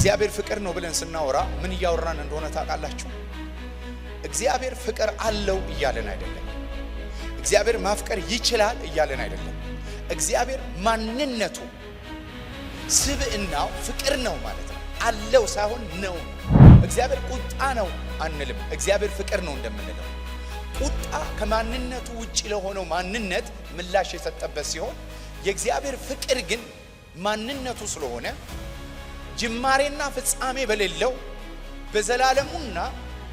እግዚአብሔር ፍቅር ነው ብለን ስናወራ ምን እያወራን እንደሆነ ታውቃላችሁ? እግዚአብሔር ፍቅር አለው እያለን አይደለም። እግዚአብሔር ማፍቀር ይችላል እያለን አይደለም። እግዚአብሔር ማንነቱ ስብዕናው ፍቅር ነው ማለት ነው። አለው ሳይሆን ነው። እግዚአብሔር ቁጣ ነው አንልም። እግዚአብሔር ፍቅር ነው እንደምንለው። ቁጣ ከማንነቱ ውጪ ለሆነው ማንነት ምላሽ የሰጠበት ሲሆን የእግዚአብሔር ፍቅር ግን ማንነቱ ስለሆነ ጅማሬና ፍጻሜ በሌለው በዘላለሙና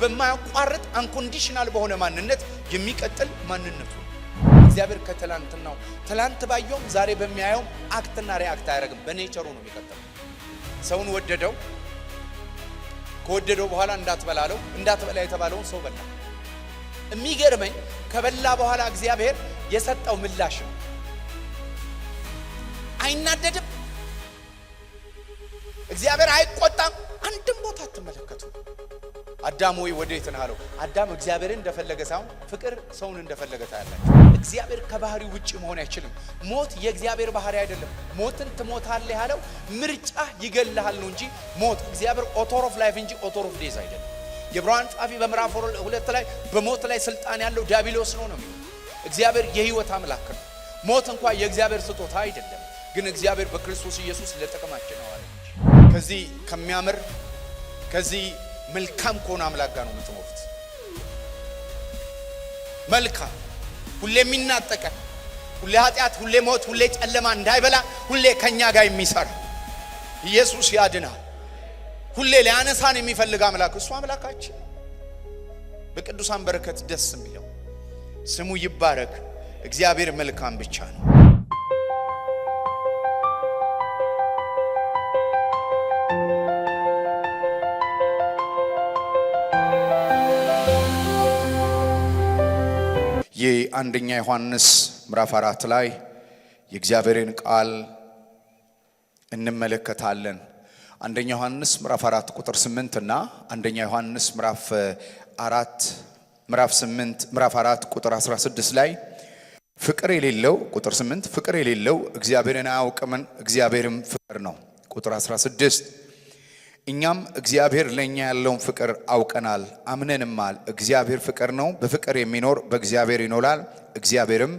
በማያቋርጥ አንኮንዲሽናል በሆነ ማንነት የሚቀጥል ማንነቱ። እግዚአብሔር ከትላንትናው ትላንት ባየውም ዛሬ በሚያየው አክትና ሪአክት አያደርግም። በኔቸሩ ነው የሚቀጥለው። ሰውን ወደደው፣ ከወደደው በኋላ እንዳትበላ የተባለውን ሰው በላ። የሚገርመኝ ከበላ በኋላ እግዚአብሔር የሰጠው ምላሽ ነው። አይናደድም። እግዚአብሔር አይቆጣም። አንድም ቦታ አትመለከቱ። አዳም ወይ ወዴት ነህ አለው። አዳም እግዚአብሔርን እንደፈለገ ሳይሆን ፍቅር ሰውን እንደፈለገ ታያላችሁ። እግዚአብሔር ከባህሪ ውጪ መሆን አይችልም። ሞት የእግዚአብሔር ባህሪ አይደለም። ሞትን ትሞታለህ ያለው ምርጫ ይገልሃል ነው እንጂ ሞት እግዚአብሔር ኦቶር ኦፍ ላይፍ እንጂ ኦቶር ኦፍ ዴዝ አይደለም። የዕብራውያን ጻፊ በምዕራፍ 2 ላይ በሞት ላይ ስልጣን ያለው ዲያብሎስ ነው የሚለው። እግዚአብሔር የህይወት አምላክ ነው። ሞት እንኳን የእግዚአብሔር ስጦታ አይደለም፣ ግን እግዚአብሔር በክርስቶስ ኢየሱስ ለጥቅማችን ነው አለ። ከዚህ ከሚያምር ከዚህ መልካም ከሆነ አምላክ ጋር ነው የምትሞቱት። መልካም ሁሌ የሚናጠቀ ሁሌ ኃጢአት ሁሌ ሞት ሁሌ ጨለማ እንዳይበላ ሁሌ ከኛ ጋር የሚሰራ ኢየሱስ ያድናል። ሁሌ ሊያነሳን የሚፈልግ አምላክ እሱ አምላካችን። በቅዱሳን በረከት ደስ የሚለው ስሙ ይባረክ። እግዚአብሔር መልካም ብቻ ነው። የአንደኛ ዮሐንስ ምዕራፍ 4 ላይ የእግዚአብሔርን ቃል እንመለከታለን። አንደኛ ዮሐንስ ምዕራፍ 4 ቁጥር 8 እና አንደኛ ዮሐንስ ምዕራፍ 4 ቁጥር 16 ላይ ፍቅር የሌለው ቁጥር 8 ፍቅር የሌለው እግዚአብሔርን አያውቅም፣ እግዚአብሔርም ፍቅር ነው። ቁጥር 16 እኛም እግዚአብሔር ለኛ ያለውን ፍቅር አውቀናል አምነንማል። እግዚአብሔር ፍቅር ነው። በፍቅር የሚኖር በእግዚአብሔር ይኖራል፣ እግዚአብሔርም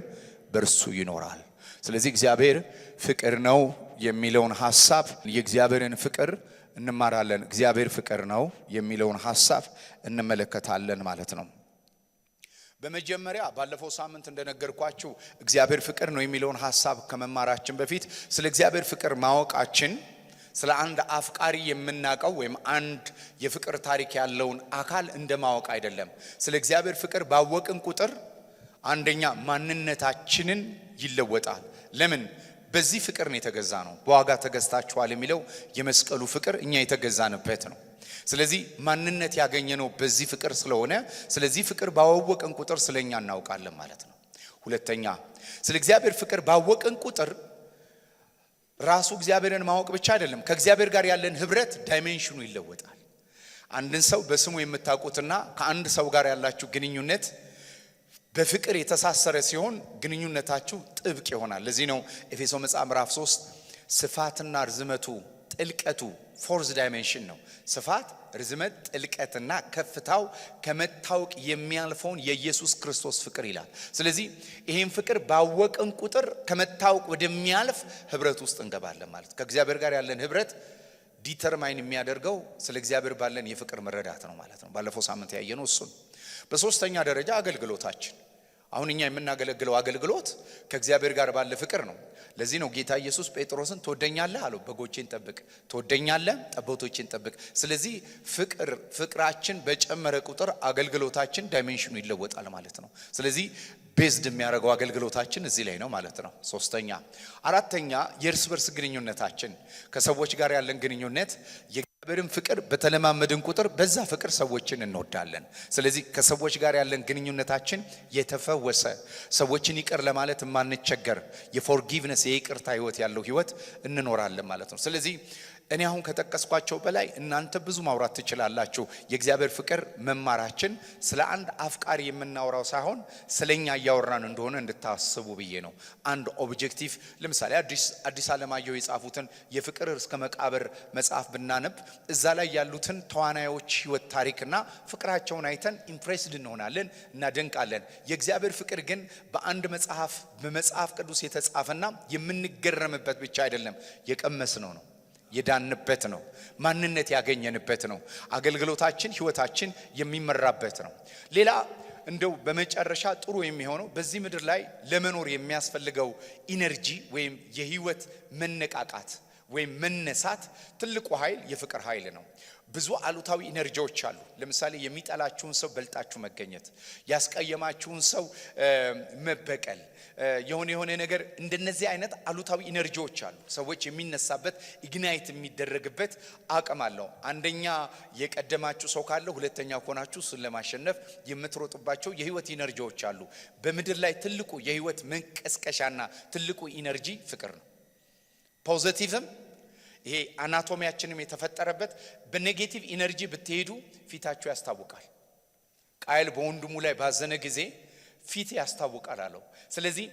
በእርሱ ይኖራል። ስለዚህ እግዚአብሔር ፍቅር ነው የሚለውን ሐሳብ የእግዚአብሔርን ፍቅር እንማራለን። እግዚአብሔር ፍቅር ነው የሚለውን ሐሳብ እንመለከታለን ማለት ነው። በመጀመሪያ ባለፈው ሳምንት እንደነገርኳችሁ እግዚአብሔር ፍቅር ነው የሚለውን ሐሳብ ከመማራችን በፊት ስለ እግዚአብሔር ፍቅር ማወቃችን ስለ አንድ አፍቃሪ የምናቀው ወይም አንድ የፍቅር ታሪክ ያለውን አካል እንደማወቅ አይደለም። ስለ እግዚአብሔር ፍቅር ባወቅን ቁጥር አንደኛ ማንነታችንን ይለወጣል። ለምን? በዚህ ፍቅር ነው የተገዛ ነው። በዋጋ ተገዝታችኋል የሚለው የመስቀሉ ፍቅር እኛ የተገዛንበት ነው። ስለዚህ ማንነት ያገኘነው በዚህ ፍቅር ስለሆነ ስለዚህ ፍቅር ባወቅን ቁጥር ስለኛ እናውቃለን ማለት ነው። ሁለተኛ ስለ እግዚአብሔር ፍቅር ባወቅን ቁጥር ራሱ እግዚአብሔርን ማወቅ ብቻ አይደለም፣ ከእግዚአብሔር ጋር ያለን ህብረት ዳይሜንሽኑ ይለወጣል። አንድን ሰው በስሙ የምታውቁትና ከአንድ ሰው ጋር ያላችሁ ግንኙነት በፍቅር የተሳሰረ ሲሆን ግንኙነታችሁ ጥብቅ ይሆናል። ለዚህ ነው ኤፌሶን መጽሐፍ ምዕራፍ 3 ስፋትና ርዝመቱ ጥልቀቱ ፎርዝ ዳይሜንሽን ነው። ስፋት ርዝመት ጥልቀትና ከፍታው ከመታወቅ የሚያልፈውን የኢየሱስ ክርስቶስ ፍቅር ይላል። ስለዚህ ይሄን ፍቅር ባወቅን ቁጥር ከመታወቅ ወደሚያልፍ ህብረት ውስጥ እንገባለን ማለት። ከእግዚአብሔር ጋር ያለን ህብረት ዲተርማይን የሚያደርገው ስለ እግዚአብሔር ባለን የፍቅር መረዳት ነው ማለት ነው። ባለፈው ሳምንት ያየነው እሱን። በሶስተኛ ደረጃ አገልግሎታችን። አሁን እኛ የምናገለግለው አገልግሎት ከእግዚአብሔር ጋር ባለ ፍቅር ነው። ለዚህ ነው ጌታ ኢየሱስ ጴጥሮስን ትወደኛለህ አለው። በጎቼን ጠብቅ፣ ትወደኛለህ፣ ጠቦቶቼን ጠብቅ። ስለዚህ ፍቅራችን በጨመረ ቁጥር አገልግሎታችን ዳይሜንሽኑ ይለወጣል ማለት ነው። ስለዚህ ቤዝድ የሚያደርገው አገልግሎታችን እዚህ ላይ ነው ማለት ነው። ሶስተኛ አራተኛ የእርስ በርስ ግንኙነታችን ከሰዎች ጋር ያለን ግንኙነት የእግዚአብሔርን ፍቅር በተለማመድን ቁጥር በዛ ፍቅር ሰዎችን እንወዳለን። ስለዚህ ከሰዎች ጋር ያለን ግንኙነታችን የተፈወሰ ሰዎችን ይቅር ለማለት የማንቸገር የፎርጊቭነስ የይቅርታ ህይወት ያለው ህይወት እንኖራለን ማለት ነው። ስለዚህ እኔ አሁን ከተቀስኳቸው በላይ እናንተ ብዙ ማውራት ትችላላችሁ። የእግዚአብሔር ፍቅር መማራችን ስለ አንድ አፍቃሪ የምናወራው ሳይሆን ስለኛ እያወራን እንደሆነ እንድታስቡ ብዬ ነው። አንድ ኦብጀክቲቭ ለምሳሌ አዲስ ዓለማየሁ የጻፉትን የፍቅር እስከ መቃብር መጽሐፍ ብናነብ እዛ ላይ ያሉትን ተዋናዮች ህይወት ታሪክና ፍቅራቸውን አይተን ኢምፕሬስድ እንሆናለን፣ እናደንቃለን። የእግዚአብሔር ፍቅር ግን በአንድ በመጽሐፍ ቅዱስ የተጻፈና የምንገረምበት ብቻ አይደለም፣ የቀመስነው ነው፣ የዳንበት ነው፣ ማንነት ያገኘንበት ነው፣ አገልግሎታችን ህይወታችን የሚመራበት ነው። ሌላ እንደው በመጨረሻ ጥሩ የሚሆነው በዚህ ምድር ላይ ለመኖር የሚያስፈልገው ኢነርጂ ወይም የህይወት መነቃቃት ወይም መነሳት ትልቁ ኃይል የፍቅር ኃይል ነው። ብዙ አሉታዊ ኢነርጂዎች አሉ። ለምሳሌ የሚጠላችሁን ሰው በልጣችሁ መገኘት፣ ያስቀየማችሁን ሰው መበቀል፣ የሆነ ነገር እንደነዚህ አይነት አሉታዊ ኢነርጂዎች አሉ። ሰዎች የሚነሳበት ኢግናይት የሚደረግበት አቅም አለው። አንደኛ የቀደማችሁ ሰው ካለ ሁለተኛ ሆናችሁ እሱን ለማሸነፍ የምትሮጡባቸው የህይወት ኢነርጂዎች አሉ። በምድር ላይ ትልቁ የህይወት መንቀስቀሻና ትልቁ ኢነርጂ ፍቅር ነው። ፖዚቲቭም ይሄ አናቶሚያችንም የተፈጠረበት በኔጌቲቭ ኢነርጂ ብትሄዱ ፊታችሁ ያስታውቃል። ቃየል በወንድሙ ላይ ባዘነ ጊዜ ፊት ያስታውቃል አለው። ስለዚህ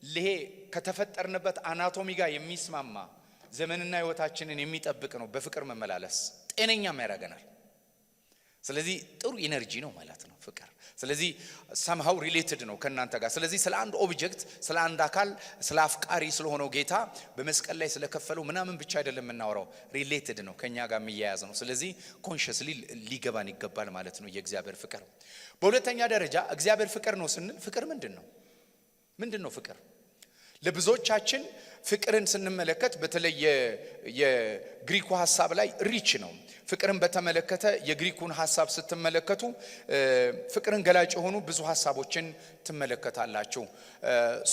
ይሄ ከተፈጠርንበት አናቶሚ ጋር የሚስማማ ዘመንና ህይወታችንን የሚጠብቅ ነው። በፍቅር መመላለስ ጤነኛም ያደርገናል። ስለዚህ ጥሩ ኢነርጂ ነው ማለት ነው ፍቅር። ስለዚህ somehow related ነው ከናንተ ጋር። ስለዚህ ስለ አንድ ኦብጀክት፣ ስለ አንድ አካል፣ ስለ አፍቃሪ ስለሆነው ጌታ በመስቀል ላይ ስለከፈለው ምናምን ብቻ አይደለም የምናወራው፣ ሪሌትድ ነው፣ ከኛ ጋር የሚያያዝ ነው። ስለዚህ ኮንሺየስሊ ሊገባን ይገባል ማለት ነው የእግዚአብሔር ፍቅር። በሁለተኛ ደረጃ እግዚአብሔር ፍቅር ነው ስንል ፍቅር ምንድነው ፍቅር? ለብዙዎቻችን ፍቅርን ስንመለከት በተለይ የግሪኩ ሐሳብ ላይ ሪች ነው። ፍቅርን በተመለከተ የግሪኩን ሐሳብ ስትመለከቱ ፍቅርን ገላጭ የሆኑ ብዙ ሐሳቦችን ትመለከታላችሁ።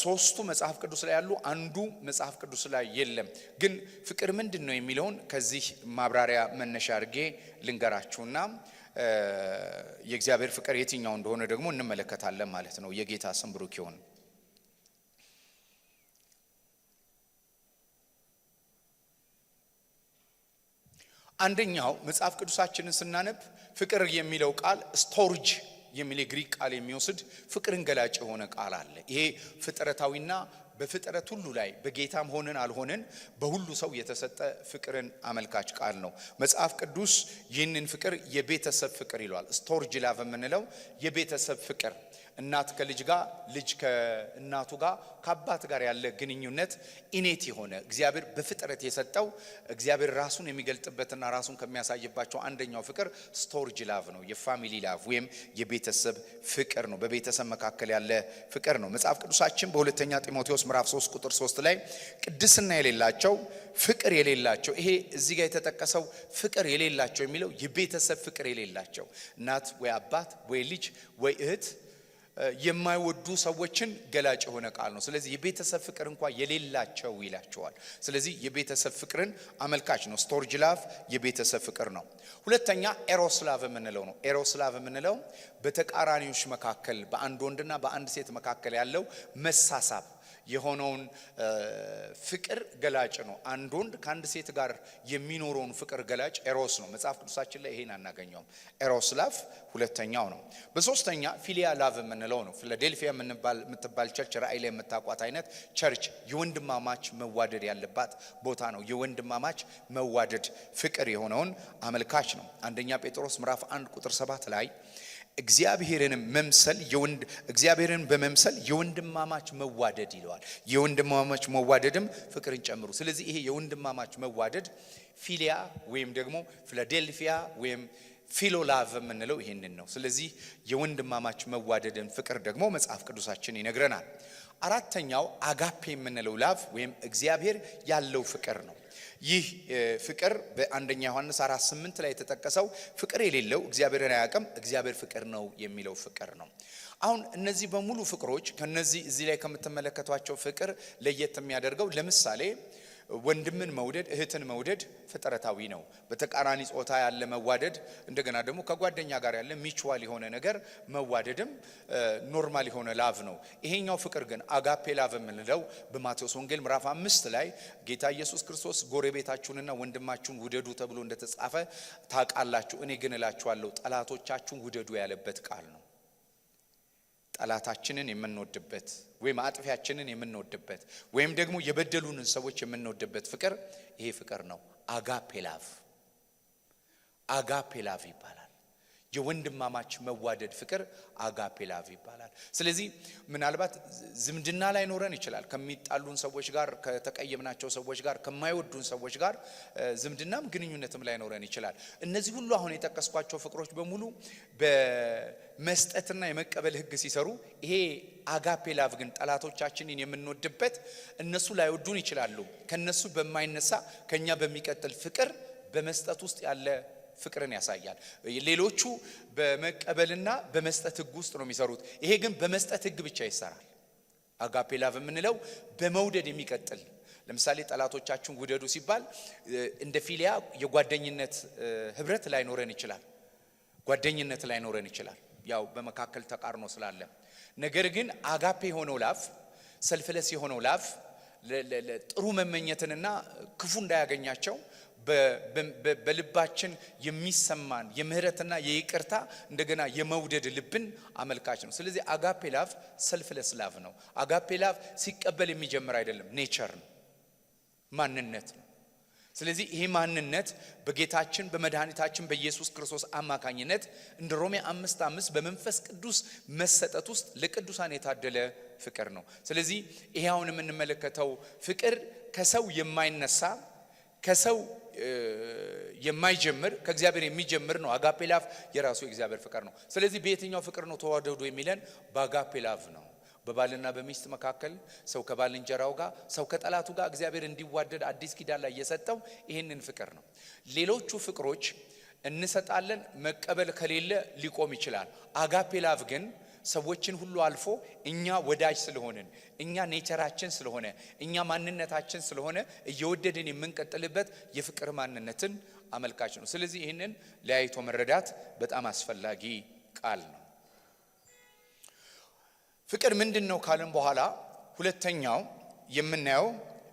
ሶስቱ መጽሐፍ ቅዱስ ላይ ያሉ፣ አንዱ መጽሐፍ ቅዱስ ላይ የለም። ግን ፍቅር ምንድነው የሚለውን ከዚህ ማብራሪያ መነሻ አድርጌ ልንገራችሁና የእግዚአብሔር ፍቅር የትኛው እንደሆነ ደግሞ እንመለከታለን ማለት ነው። የጌታ ስም ብሩክ ይሁን። አንደኛው መጽሐፍ ቅዱሳችንን ስናነብ ፍቅር የሚለው ቃል ስቶርጅ የሚል ግሪክ ቃል የሚወስድ ፍቅርን ገላጭ የሆነ ቃል አለ። ይሄ ፍጥረታዊና በፍጥረት ሁሉ ላይ በጌታም ሆነን አልሆነን በሁሉ ሰው የተሰጠ ፍቅርን አመልካች ቃል ነው። መጽሐፍ ቅዱስ ይህንን ፍቅር የቤተሰብ ፍቅር ይሏል። ስቶርጅ ላቭ የምንለው የቤተሰብ ፍቅር፣ እናት ከልጅ ጋር፣ ልጅ ከእናቱ ጋር፣ ከአባት ጋር ያለ ግንኙነት ኢኔት የሆነ እግዚአብሔር በፍጥረት የሰጠው እግዚአብሔር ራሱን የሚገልጥበትና ራሱን ከሚያሳይባቸው አንደኛው ፍቅር ስቶርጅ ላቭ ነው። የፋሚሊ ላቭ ወይም የቤተሰብ ፍቅር ነው። በቤተሰብ መካከል ያለ ፍቅር ነው። መጽሐፍ ቅዱሳችን በሁለተኛ ጢሞቴዎስ ምዕራፍ 3 ቁጥር 3 ላይ ቅድስና የሌላቸው ፍቅር የሌላቸው፣ ይሄ እዚህ ጋር የተጠቀሰው ፍቅር የሌላቸው የሚለው የቤተሰብ ፍቅር የሌላቸው፣ እናት ወይ አባት ወይ ልጅ ወይ እህት የማይወዱ ሰዎችን ገላጭ የሆነ ቃል ነው። ስለዚህ የቤተሰብ ፍቅር እንኳን የሌላቸው ይላቸዋል። ስለዚህ የቤተሰብ ፍቅርን አመልካች ነው። ስቶርጅ ላቭ የቤተሰብ ፍቅር ነው። ሁለተኛ ኤሮስ ላቭ የምንለው ነው። ኤሮስ ላቭ የምንለው በተቃራኒዎች መካከል በአንድ ወንድና በአንድ ሴት መካከል ያለው መሳሳብ የሆነውን ፍቅር ገላጭ ነው። አንድ ወንድ ከአንድ ሴት ጋር የሚኖረውን ፍቅር ገላጭ ኤሮስ ነው። መጽሐፍ ቅዱሳችን ላይ ይሄን አናገኘውም። ኤሮስ ላቭ ሁለተኛው ነው። በሶስተኛ ፊሊያ ላቭ የምንለው ነው። ፊላዴልፊያ የምትባል ቸርች፣ ራእይ ላይ የምታቋት አይነት ቸርች የወንድማማች መዋደድ ያለባት ቦታ ነው። የወንድማማች መዋደድ ፍቅር የሆነውን አመልካች ነው። አንደኛ ጴጥሮስ ምዕራፍ 1 ቁጥር 7 ላይ እግዚአብሔርን በመምሰል የወንድማማች መዋደድ ይለዋል። የወንድማማች መዋደድም ፍቅርን ጨምሩ። ስለዚህ ይሄ የወንድማማች መዋደድ ፊሊያ ወይም ደግሞ ፊላዴልፊያ ወይም ፊሎላቭ የምንለው ይሄንን ነው። ስለዚህ የወንድማማች መዋደድን ፍቅር ደግሞ መጽሐፍ ቅዱሳችን ይነግረናል። አራተኛው አጋፔ የምንለው ላቭ ወይም እግዚአብሔር ያለው ፍቅር ነው። ይህ ፍቅር በአንደኛ ዮሐንስ 4:8 ላይ የተጠቀሰው ፍቅር የሌለው እግዚአብሔርን አያውቅም፣ እግዚአብሔር ፍቅር ነው የሚለው ፍቅር ነው። አሁን እነዚህ በሙሉ ፍቅሮች ከነዚህ እዚህ ላይ ከምትመለከቷቸው ፍቅር ለየት የሚያደርገው ለምሳሌ ወንድምን መውደድ እህትን መውደድ ፍጥረታዊ ነው። በተቃራኒ ጾታ ያለ መዋደድ እንደገና ደግሞ ከጓደኛ ጋር ያለ ሚቹዋል የሆነ ነገር መዋደድም ኖርማል የሆነ ላቭ ነው። ይሄኛው ፍቅር ግን አጋፔ ላቭ የምንለው በማቴዎስ ወንጌል ምዕራፍ 5 ላይ ጌታ ኢየሱስ ክርስቶስ ጎረቤታችሁንና ወንድማችሁን ውደዱ ተብሎ እንደተጻፈ ታውቃላችሁ፣ እኔ ግን እላችኋለሁ ጠላቶቻችሁን ውደዱ ያለበት ቃል ነው። ጠላታችንን የምንወድበት ወይም አጥፊያችንን የምንወድበት ወይም ደግሞ የበደሉንን ሰዎች የምንወድበት ፍቅር ይሄ ፍቅር ነው። አጋፔ ላቭ ይባላል። የወንድማማች መዋደድ ፍቅር አጋፔ ላቭ ይባላል። ስለዚህ ምናልባት ዝምድና ላይ ኖረን ይችላል ከሚጣሉን ሰዎች ጋር፣ ከተቀየምናቸው ሰዎች ጋር፣ ከማይወዱን ሰዎች ጋር ዝምድናም ግንኙነትም ላይ ኖረን ይችላል። እነዚህ ሁሉ አሁን የጠቀስኳቸው ፍቅሮች በሙሉ በመስጠትና የመቀበል ህግ ሲሰሩ፣ ይሄ አጋፔ ላቭ ግን ጠላቶቻችንን የምንወድበት እነሱ ላይወዱን ይችላሉ፣ ከነሱ በማይነሳ ከኛ በሚቀጥል ፍቅር በመስጠት ውስጥ ያለ ፍቅርን ያሳያል። ሌሎቹ በመቀበልና በመስጠት ህግ ውስጥ ነው የሚሰሩት። ይሄ ግን በመስጠት ህግ ብቻ ይሰራል። አጋፔ ላቭ የምንለው በመውደድ የሚቀጥል። ለምሳሌ ጠላቶቻችሁን ውደዱ ሲባል እንደ ፊሊያ የጓደኝነት ህብረት ላይ ኖረን ይችላል፣ ጓደኝነት ላይ ኖረን ይችላል፣ ያው በመካከል ተቃርኖ ስላለ። ነገር ግን አጋፔ የሆነው ላቭ፣ ሰልፍለስ የሆነው ላቭ ጥሩ መመኘትንና ክፉ እንዳያገኛቸው በልባችን የሚሰማን የምህረትና የይቅርታ እንደገና የመውደድ ልብን አመልካች ነው። ስለዚህ አጋፔ ላቭ ሰልፍለስ ላቭ ነው። አጋፔ ላቭ ሲቀበል የሚጀምር አይደለም፣ ኔቸር ነው፣ ማንነት ነው። ስለዚህ ይሄ ማንነት በጌታችን በመድኃኒታችን በኢየሱስ ክርስቶስ አማካኝነት እንደ ሮሜ 5:5 በመንፈስ ቅዱስ መሰጠት ውስጥ ለቅዱሳን የታደለ ፍቅር ነው። ስለዚህ ይሄ አሁን የምንመለከተው ፍቅር ከሰው የማይነሳ ከሰው የማይጀምር ከእግዚአብሔር የሚጀምር ነው። አጋፔ ላቭ የራሱ የእግዚአብሔር ፍቅር ነው። ስለዚህ በየትኛው ፍቅር ነው ተዋደዱ የሚለን? በአጋፔ ላቭ ነው። በባልና በሚስት መካከል ሰው ከባልንጀራው ጋር፣ ሰው ከጠላቱ ጋር እግዚአብሔር እንዲዋደድ አዲስ ኪዳን ላይ የሰጠው ይሄንን ፍቅር ነው። ሌሎቹ ፍቅሮች እንሰጣለን፣ መቀበል ከሌለ ሊቆም ይችላል። አጋፔ ላቭ ግን ሰዎችን ሁሉ አልፎ እኛ ወዳጅ ስለሆነን፣ እኛ ኔቸራችን ስለሆነ፣ እኛ ማንነታችን ስለሆነ እየወደድን የምንቀጥልበት የፍቅር ማንነትን አመልካች ነው። ስለዚህ ይህንን ለያይቶ መረዳት በጣም አስፈላጊ ቃል ነው። ፍቅር ምንድነው ካልን በኋላ ሁለተኛው የምናየው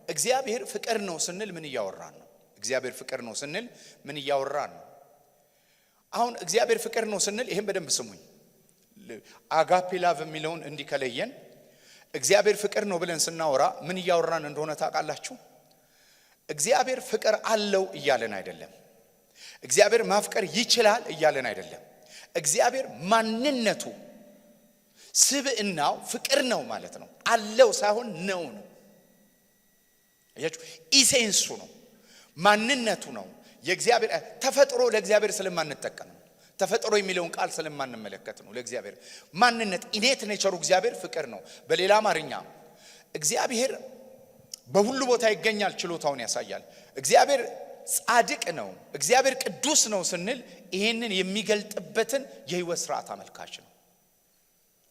እግዚአብሔር ፍቅር ነው ስንል ምን እያወራን ነው? እግዚአብሔር ፍቅር ነው ስንል ምን እያወራን ነው? አሁን እግዚአብሔር ፍቅር ነው ስንል ይሄን በደንብ ስሙኝ። አጋፔ ላቭ የሚለውን እንዲከለየን እግዚአብሔር ፍቅር ነው ብለን ስናወራ ምን እያወራን እንደሆነ ታውቃላችሁ? እግዚአብሔር ፍቅር አለው እያለን አይደለም። እግዚአብሔር ማፍቀር ይችላል እያለን አይደለም። እግዚአብሔር ማንነቱ ስብዕናው ፍቅር ነው ማለት ነው። አለው ሳይሆን ነው። አያችሁ፣ ኢሴንሱ ነው፣ ማንነቱ ነው። የእግዚአብሔር ተፈጥሮ ለእግዚአብሔር ስለማንጠቀም ነው። ተፈጥሮ የሚለውን ቃል ስለማንመለከት ነው። ለእግዚአብሔር ማንነት ኢኔት ኔቸሩ እግዚአብሔር ፍቅር ነው። በሌላ አማርኛ እግዚአብሔር በሁሉ ቦታ ይገኛል፣ ችሎታውን ያሳያል። እግዚአብሔር ጻድቅ ነው፣ እግዚአብሔር ቅዱስ ነው ስንል ይሄንን የሚገልጥበትን የህይወት ስርዓት አመልካች ነው።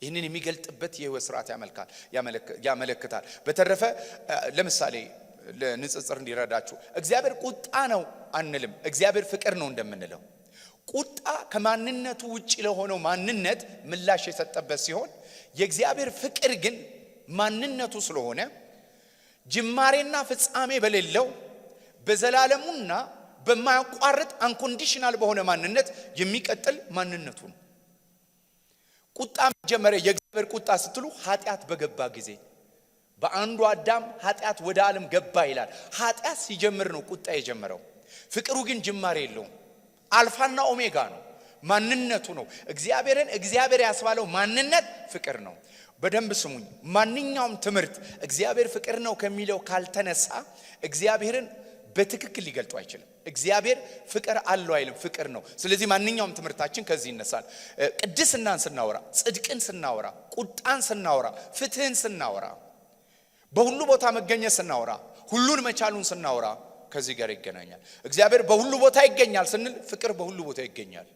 ይሄንን የሚገልጥበት የህይወት ስርዓት ያመለክታል። በተረፈ ለምሳሌ ለንጽጽር እንዲረዳችሁ እግዚአብሔር ቁጣ ነው አንልም፣ እግዚአብሔር ፍቅር ነው እንደምንለው። ቁጣ ከማንነቱ ውጪ ለሆነው ማንነት ምላሽ የሰጠበት ሲሆን የእግዚአብሔር ፍቅር ግን ማንነቱ ስለሆነ ጅማሬና ፍጻሜ በሌለው በዘላለሙና በማያቋርጥ አንኮንዲሽናል በሆነ ማንነት የሚቀጥል ማንነቱ ነው። ቁጣ መጀመሪያ የእግዚአብሔር ቁጣ ስትሉ ኃጢአት በገባ ጊዜ በአንዱ አዳም ኃጢአት ወደ ዓለም ገባ ይላል። ኃጢአት ሲጀምር ነው ቁጣ የጀመረው። ፍቅሩ ግን ጅማሬ የለውም። አልፋና ኦሜጋ ነው፣ ማንነቱ ነው። እግዚአብሔርን እግዚአብሔር ያስባለው ማንነት ፍቅር ነው። በደንብ ስሙኝ። ማንኛውም ትምህርት እግዚአብሔር ፍቅር ነው ከሚለው ካልተነሳ እግዚአብሔርን በትክክል ሊገልጡ አይችልም። እግዚአብሔር ፍቅር አለው አይልም፣ ፍቅር ነው። ስለዚህ ማንኛውም ትምህርታችን ከዚህ ይነሳል። ቅድስናን ስናወራ፣ ጽድቅን ስናወራ፣ ቁጣን ስናወራ፣ ፍትህን ስናወራ፣ በሁሉ ቦታ መገኘት ስናወራ፣ ሁሉን መቻሉን ስናወራ ከዚህ ጋር ይገናኛል። እግዚአብሔር በሁሉ ቦታ ይገኛል ስንል ፍቅር በሁሉ ቦታ ይገኛል።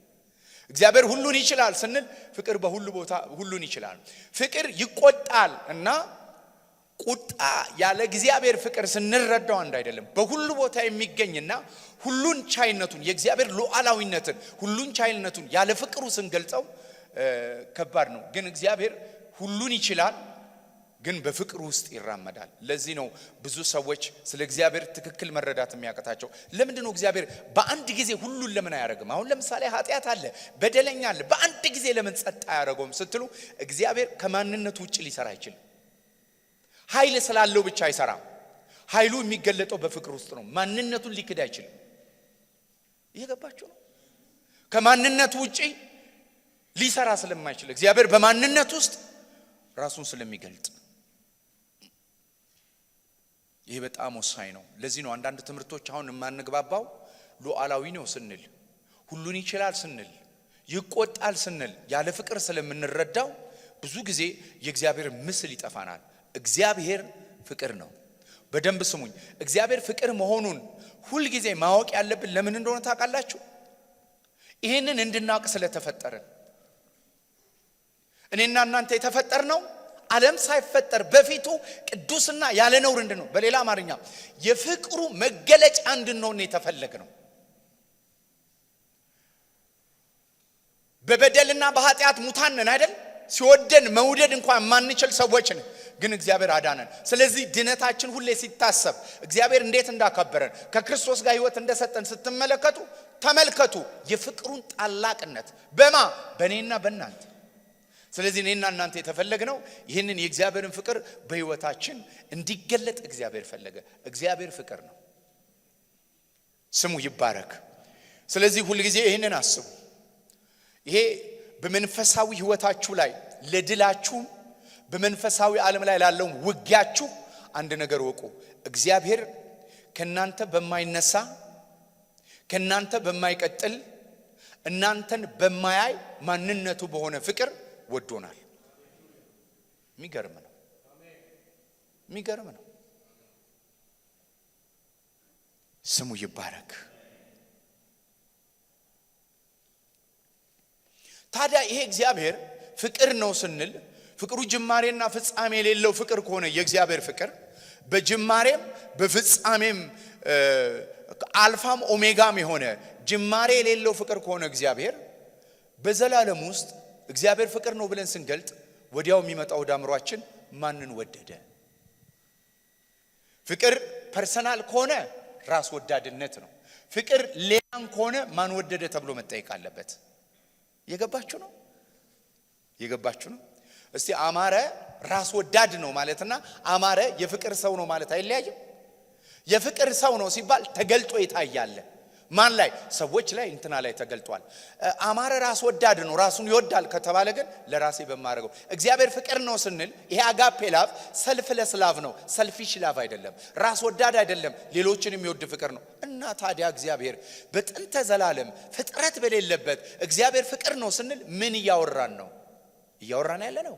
እግዚአብሔር ሁሉን ይችላል ስንል ፍቅር በሁሉ ቦታ ሁሉን ይችላል። ፍቅር ይቆጣል እና ቁጣ ያለ እግዚአብሔር ፍቅር ስንረዳው አንድ አይደለም። በሁሉ ቦታ የሚገኝና ሁሉን ቻይነቱን የእግዚአብሔር ሉዓላዊነትን ሁሉን ቻይነቱን ያለ ፍቅሩ ስንገልጸው ከባድ ነው። ግን እግዚአብሔር ሁሉን ይችላል፣ ግን በፍቅሩ ውስጥ ይራመዳል። ለዚህ ነው ብዙ ሰዎች ስለ እግዚአብሔር ትክክል መረዳት የሚያቀታቸው። ለምንድን ነው እግዚአብሔር በአንድ ጊዜ ሁሉን ለምን አያደርግም? አሁን ለምሳሌ ኃጢአት አለ፣ በደለኛ አለ፣ በአንድ ጊዜ ለምን ጸጥ አያደርገውም ስትሉ እግዚአብሔር ከማንነቱ ውጭ ሊሰራ አይችልም። ኃይል ስላለው ብቻ አይሰራም። ኃይሉ የሚገለጠው በፍቅር ውስጥ ነው። ማንነቱን ሊክድ አይችልም። እየገባችሁ ነው? ከማንነቱ ውጪ ሊሰራ ስለማይችል እግዚአብሔር በማንነት ውስጥ ራሱን ስለሚገልጥ ይሄ በጣም ወሳኝ ነው። ለዚህ ነው አንዳንድ ትምህርቶች አሁን የማንግባባው ሉዓላዊ ነው ስንል፣ ሁሉን ይችላል ስንል፣ ይቆጣል ስንል ያለ ፍቅር ስለምንረዳው ብዙ ጊዜ የእግዚአብሔር ምስል ይጠፋናል። እግዚአብሔር ፍቅር ነው። በደንብ ስሙኝ። እግዚአብሔር ፍቅር መሆኑን ሁሉ ጊዜ ማወቅ ያለብን ለምን እንደሆነ ታውቃላችሁ? ይሄንን እንድናውቅ ስለተፈጠረን። እኔና እናንተ የተፈጠርነው ዓለም ሳይፈጠር በፊቱ ቅዱስና ያለ ነውር እንድንሆን፣ በሌላ አማርኛ የፍቅሩ መገለጫ እንድንሆን የተፈለግነው። በበደልና በኃጢአት ሙታን ነን አይደል? ሲወደን መውደድ እንኳን ማንችል ሰዎች ነን። ግን እግዚአብሔር አዳነን። ስለዚህ ድነታችን ሁሌ ሲታሰብ እግዚአብሔር እንዴት እንዳከበረን ከክርስቶስ ጋር ሕይወት እንደሰጠን ስትመለከቱ ተመልከቱ የፍቅሩን ታላቅነት በእኔና በእናንተ። ስለዚህ እኔና እናንተ የተፈለግነው ይህንን የእግዚአብሔርን ፍቅር በሕይወታችን እንዲገለጥ እግዚአብሔር ፈለገ። እግዚአብሔር ፍቅር ነው። ስሙ ይባረክ። ስለዚህ ሁሉ ጊዜ ይህንን አስቡ። ይሄ በመንፈሳዊ ሕይወታችሁ ላይ ለድላችሁ በመንፈሳዊ ዓለም ላይ ላለው ውጊያችሁ አንድ ነገር ወቁ። እግዚአብሔር ከናንተ በማይነሳ ከናንተ በማይቀጥል እናንተን በማያይ ማንነቱ በሆነ ፍቅር ወዶናል። የሚገርም ነው። የሚገርም ነው። ስሙ ይባረክ። ታዲያ ይሄ እግዚአብሔር ፍቅር ነው ስንል ፍቅሩ ጅማሬና ፍጻሜ የሌለው ፍቅር ከሆነ የእግዚአብሔር ፍቅር በጅማሬም በፍጻሜም አልፋም ኦሜጋም የሆነ ጅማሬ የሌለው ፍቅር ከሆነ እግዚአብሔር በዘላለም ውስጥ እግዚአብሔር ፍቅር ነው ብለን ስንገልጥ ወዲያው የሚመጣው ዳምሯችን ማንን ወደደ? ፍቅር ፐርሰናል ከሆነ ራስ ወዳድነት ነው። ፍቅር ሌላን ከሆነ ማን ወደደ ተብሎ መጠየቅ አለበት። የገባችሁ ነው? የገባችሁ ነው? እስቲ አማረ ራስ ወዳድ ነው ማለትና አማረ የፍቅር ሰው ነው ማለት አይለያይም? የፍቅር ሰው ነው ሲባል ተገልጦ ይታያል። ማን ላይ? ሰዎች ላይ፣ እንትና ላይ ተገልጧል። አማረ ራስ ወዳድ ነው ራሱን ይወዳል ከተባለ ግን ለራሴ በማረገው። እግዚአብሔር ፍቅር ነው ስንል ይሄ አጋፔ ላቭ ሰልፍለስ ላቭ ነው። ሰልፊሽ ላቭ አይደለም፣ ራስ ወዳድ አይደለም፣ ሌሎችን የሚወድ ፍቅር ነው። እና ታዲያ እግዚአብሔር በጥንተ ዘላለም ፍጥረት በሌለበት እግዚአብሔር ፍቅር ነው ስንል ምን እያወራን ነው? እያወራን ያለ ነው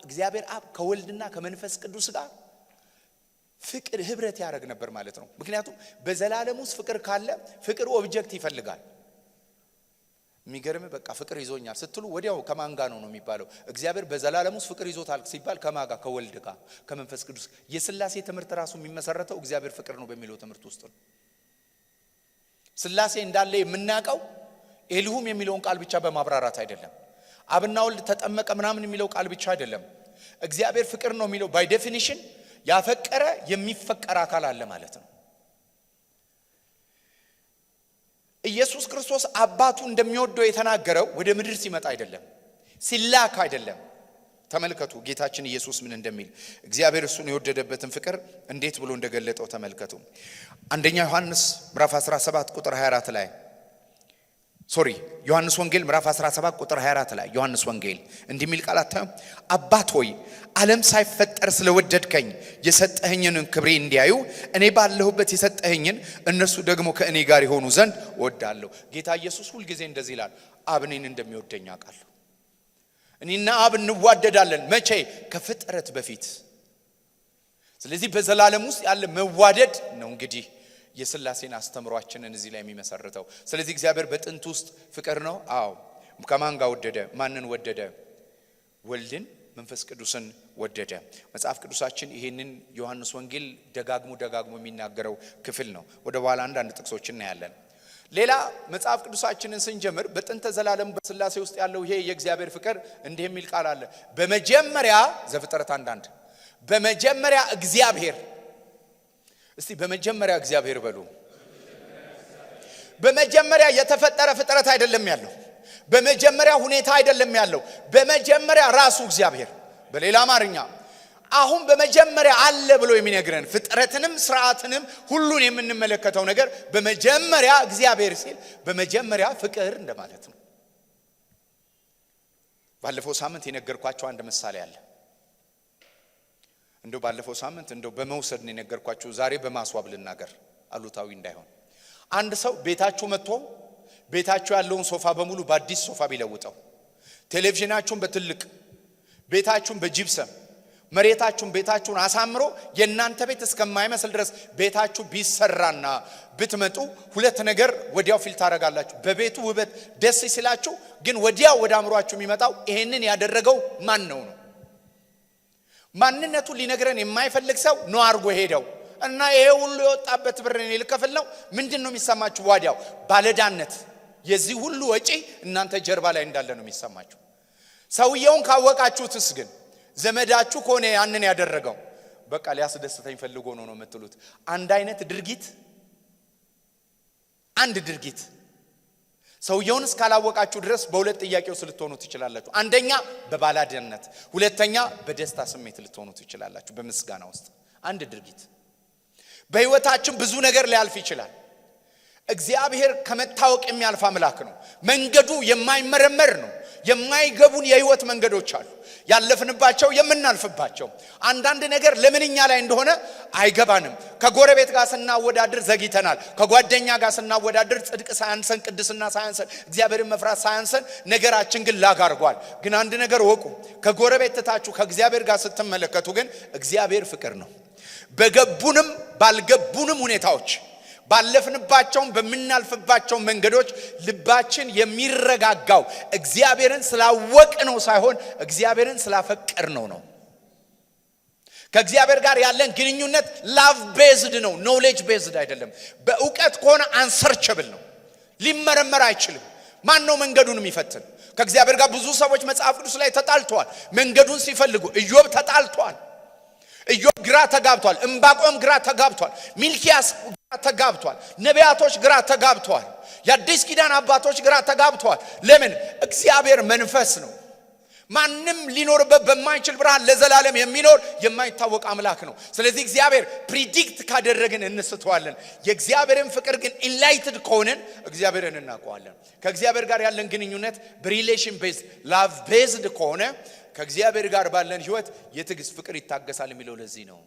እግዚአብሔር አብ ከወልድና ከመንፈስ ቅዱስ ጋር ፍቅር ህብረት ያደርግ ነበር ማለት ነው። ምክንያቱም በዘላለም ውስጥ ፍቅር ካለ ፍቅር ኦብጀክት ይፈልጋል። የሚገርም በቃ ፍቅር ይዞኛል ስትሉ ወዲያው ከማን ጋር ነው የሚባለው? እግዚአብሔር በዘላለም ውስጥ ፍቅር ይዞታል ሲባል ከማን ጋር? ከወልድ ጋር ከመንፈስ ቅዱስ። የሥላሴ ትምህርት ራሱ የሚመሰረተው እግዚአብሔር ፍቅር ነው በሚለው ትምህርት ውስጥ ነው። ሥላሴ እንዳለ የምናውቀው ኤልሁም የሚለውን ቃል ብቻ በማብራራት አይደለም። አብና ወልድ ተጠመቀ ምናምን የሚለው ቃል ብቻ አይደለም። እግዚአብሔር ፍቅር ነው የሚለው ባይ ዴፊኒሽን ያፈቀረ የሚፈቀር አካል አለ ማለት ነው። ኢየሱስ ክርስቶስ አባቱ እንደሚወደው የተናገረው ወደ ምድር ሲመጣ አይደለም፣ ሲላክ አይደለም። ተመልከቱ ጌታችን ኢየሱስ ምን እንደሚል። እግዚአብሔር እሱን የወደደበትን ፍቅር እንዴት ብሎ እንደገለጠው ተመልከቱ። አንደኛ ዮሐንስ ምዕራፍ 17 ቁጥር 24 ላይ ዮሐንስ ወንጌል ምዕራፍ 17 ቁጥር 24 ላይ ዮሐንስ ወንጌል እንዲህ የሚል ቃል አታዩም? አባት ሆይ ዓለም ሳይፈጠር ስለወደድከኝ የሰጠኸኝን ክብሬ እንዲያዩ እኔ ባለሁበት የሰጠኸኝን እነሱ ደግሞ ከእኔ ጋር የሆኑ ዘንድ እወዳለሁ። ጌታ ኢየሱስ ሁሉ ጊዜ እንደዚህ ይላል፣ አብ እኔን እንደሚወደኝ አውቃለሁ። እኔና አብ እንዋደዳለን። መቼ? ከፍጥረት በፊት። ስለዚህ በዘላለም ውስጥ ያለ መዋደድ ነው እንግዲህ የሥላሴን አስተምሯችንን እዚህ ላይ የሚመሰርተው። ስለዚህ እግዚአብሔር በጥንት ውስጥ ፍቅር ነው። አዎ። ከማን ጋር ወደደ? ማንን ወደደ? ወልድን መንፈስ ቅዱስን ወደደ። መጽሐፍ ቅዱሳችን ይሄንን ዮሐንስ ወንጌል ደጋግሞ የሚናገረው ክፍል ነው። ወደ ኋላ አንዳንድ ጥቅሶች እናያለን። ሌላ መጽሐፍ ቅዱሳችንን ስንጀምር በጥንተ ዘላለም በስላሴ ውስጥ ያለው ይሄ የእግዚአብሔር ፍቅር እንዲህ የሚል ቃል አለ። በመጀመሪያ ዘፍጥረት 1:1 በመጀመሪያ እግዚአብሔር። እስቲ በመጀመሪያ እግዚአብሔር በሉ። በመጀመሪያ የተፈጠረ ፍጥረት አይደለም ያለው። በመጀመሪያ ሁኔታ አይደለም ያለው። በመጀመሪያ ራሱ እግዚአብሔር። በሌላ አማርኛ አሁን በመጀመሪያ አለ ብሎ የሚነግረን ፍጥረትንም ስርዓትንም ሁሉን የምንመለከተው ነገር በመጀመሪያ እግዚአብሔር ሲል በመጀመሪያ ፍቅር እንደማለት ነው። ባለፈው ሳምንት የነገርኳችሁ አንድ ምሳሌ አለ። እንደው ባለፈው ሳምንት እንደው በመውሰድ ነው የነገርኳችሁ። ዛሬ በማስዋብ ልናገር አሉታዊ እንዳይሆን። አንድ ሰው ቤታችሁ መጥቶ ቤታችሁ ያለውን ሶፋ በሙሉ በአዲስ ሶፋ ቢለውጠው፣ ቴሌቪዥናችሁን በትልቅ ቤታችሁን በጂፕሰም መሬታችሁን ቤታችሁን አሳምሮ የናንተ ቤት እስከማይመስል ድረስ ቤታችሁ ቢሰራና ብትመጡ ሁለት ነገር ወዲያው ፊል ታረጋላችሁ። በቤቱ ውበት ደስ ሲላችሁ ግን ወዲያው ወደ አእምሮአችሁ የሚመጣው ይሄንን ያደረገው ማን ነው? ማንነቱን ሊነግረን የማይፈልግ ሰው ነው አርጎ ሄደው እና ይሄ ሁሉ የወጣበት ብር እኔ ልከፍል ነው። ምንድነው የሚሰማችሁ? ወዲያው ባለዳነት የዚህ ሁሉ ወጪ እናንተ ጀርባ ላይ እንዳለ ነው የሚሰማችሁ። ሰውየውን ካወቃችሁትስ ግን ዘመዳችሁ ከሆነ ያንን ያደረገው በቃ ሊያስደስተኝ ፈልጎ ነው የምትሉት። አንድ አይነት ድርጊት አንድ ድርጊት ሰውየውን እስካላወቃችሁ ድረስ በሁለት ጥያቄው ልትሆኑ ትችላላችሁ። አንደኛ በባለዳነት፣ ሁለተኛ በደስታ ስሜት ልትሆኑ ትችላላችሁ። በምስጋና ውስጥ አንድ ድርጊት በህይወታችን ብዙ ነገር ሊያልፍ ይችላል። እግዚአብሔር ከመታወቅ የሚያልፍ አምላክ ነው። መንገዱ የማይመረመር ነው። የማይገቡን የህይወት መንገዶች አሉ፣ ያለፍንባቸው የምናልፍባቸው። አንዳንድ ነገር ለምንኛ ላይ እንደሆነ አይገባንም። ከጎረቤት ጋር ስናወዳድር ዘግይተናል። ከጓደኛ ጋር ስናወዳድር ጽድቅ ሳያንሰን፣ ቅድስና ሳያንሰን፣ እግዚአብሔርን መፍራት ሳያንሰን ነገራችን ግን ላግ አድርጓል። ግን አንድ ነገር ወቁ፣ ከጎረቤት ትታችሁ ከእግዚአብሔር ጋር ስትመለከቱ ግን እግዚአብሔር ፍቅር ነው። በገቡንም ባልገቡንም ሁኔታዎች ባለፍንባቸው በመናልፍባቸው መንገዶች ልባችን የሚረጋጋው እግዚአብሔርን ስላወቅ ነው ሳይሆን እግዚአብሔርን ስላፈቀር ነው። ከእግዚአብሔር ጋር ያለን ግንኙነት ላቭ ቤዝድ ነው፣ ኖሌጅ ቤዝድ አይደለም። በእውቀት ከሆነ አንሰርቸብል ነው፣ ሊመረመር አይችልም። ማን ነው መንገዱን የሚፈትን? ከእግዚአብሔር ጋር ብዙ ሰዎች መጽሐፍ ቅዱስ ላይ ተጣልተዋል። መንገዱን ሲፈልጉ ኢዮብ ተጣልቷል። ኢዮብ ግራ ተጋብቷል። ዕንባቆም ግራ ተጋብቷል። ሚልኪያስ ግራ ተጋብቷል። ነቢያቶች ግራ ተጋብተዋል። የአዲስ ኪዳን አባቶች ግራ ተጋብተዋል። ለምን? እግዚአብሔር መንፈስ ነው። ማንም ሊኖርበት በማይችል ብርሃን ለዘላለም የሚኖር የማይታወቅ አምላክ ነው። ስለዚህ እግዚአብሔር ፕሪዲክት ካደረግን እንስተዋለን። የእግዚአብሔርን ፍቅር ግን ኢንላይትድ ከሆነን እግዚአብሔርን እናውቀዋለን። ከእግዚአብሔር ጋር ያለን ግንኙነት በሪሌሽን ቤዝድ ላቭ ቤዝድ ከሆነ ከእግዚአብሔር ጋር ባለን ህይወት የትዕግስት ፍቅር ይታገሳል የሚለው ለዚህ ነው።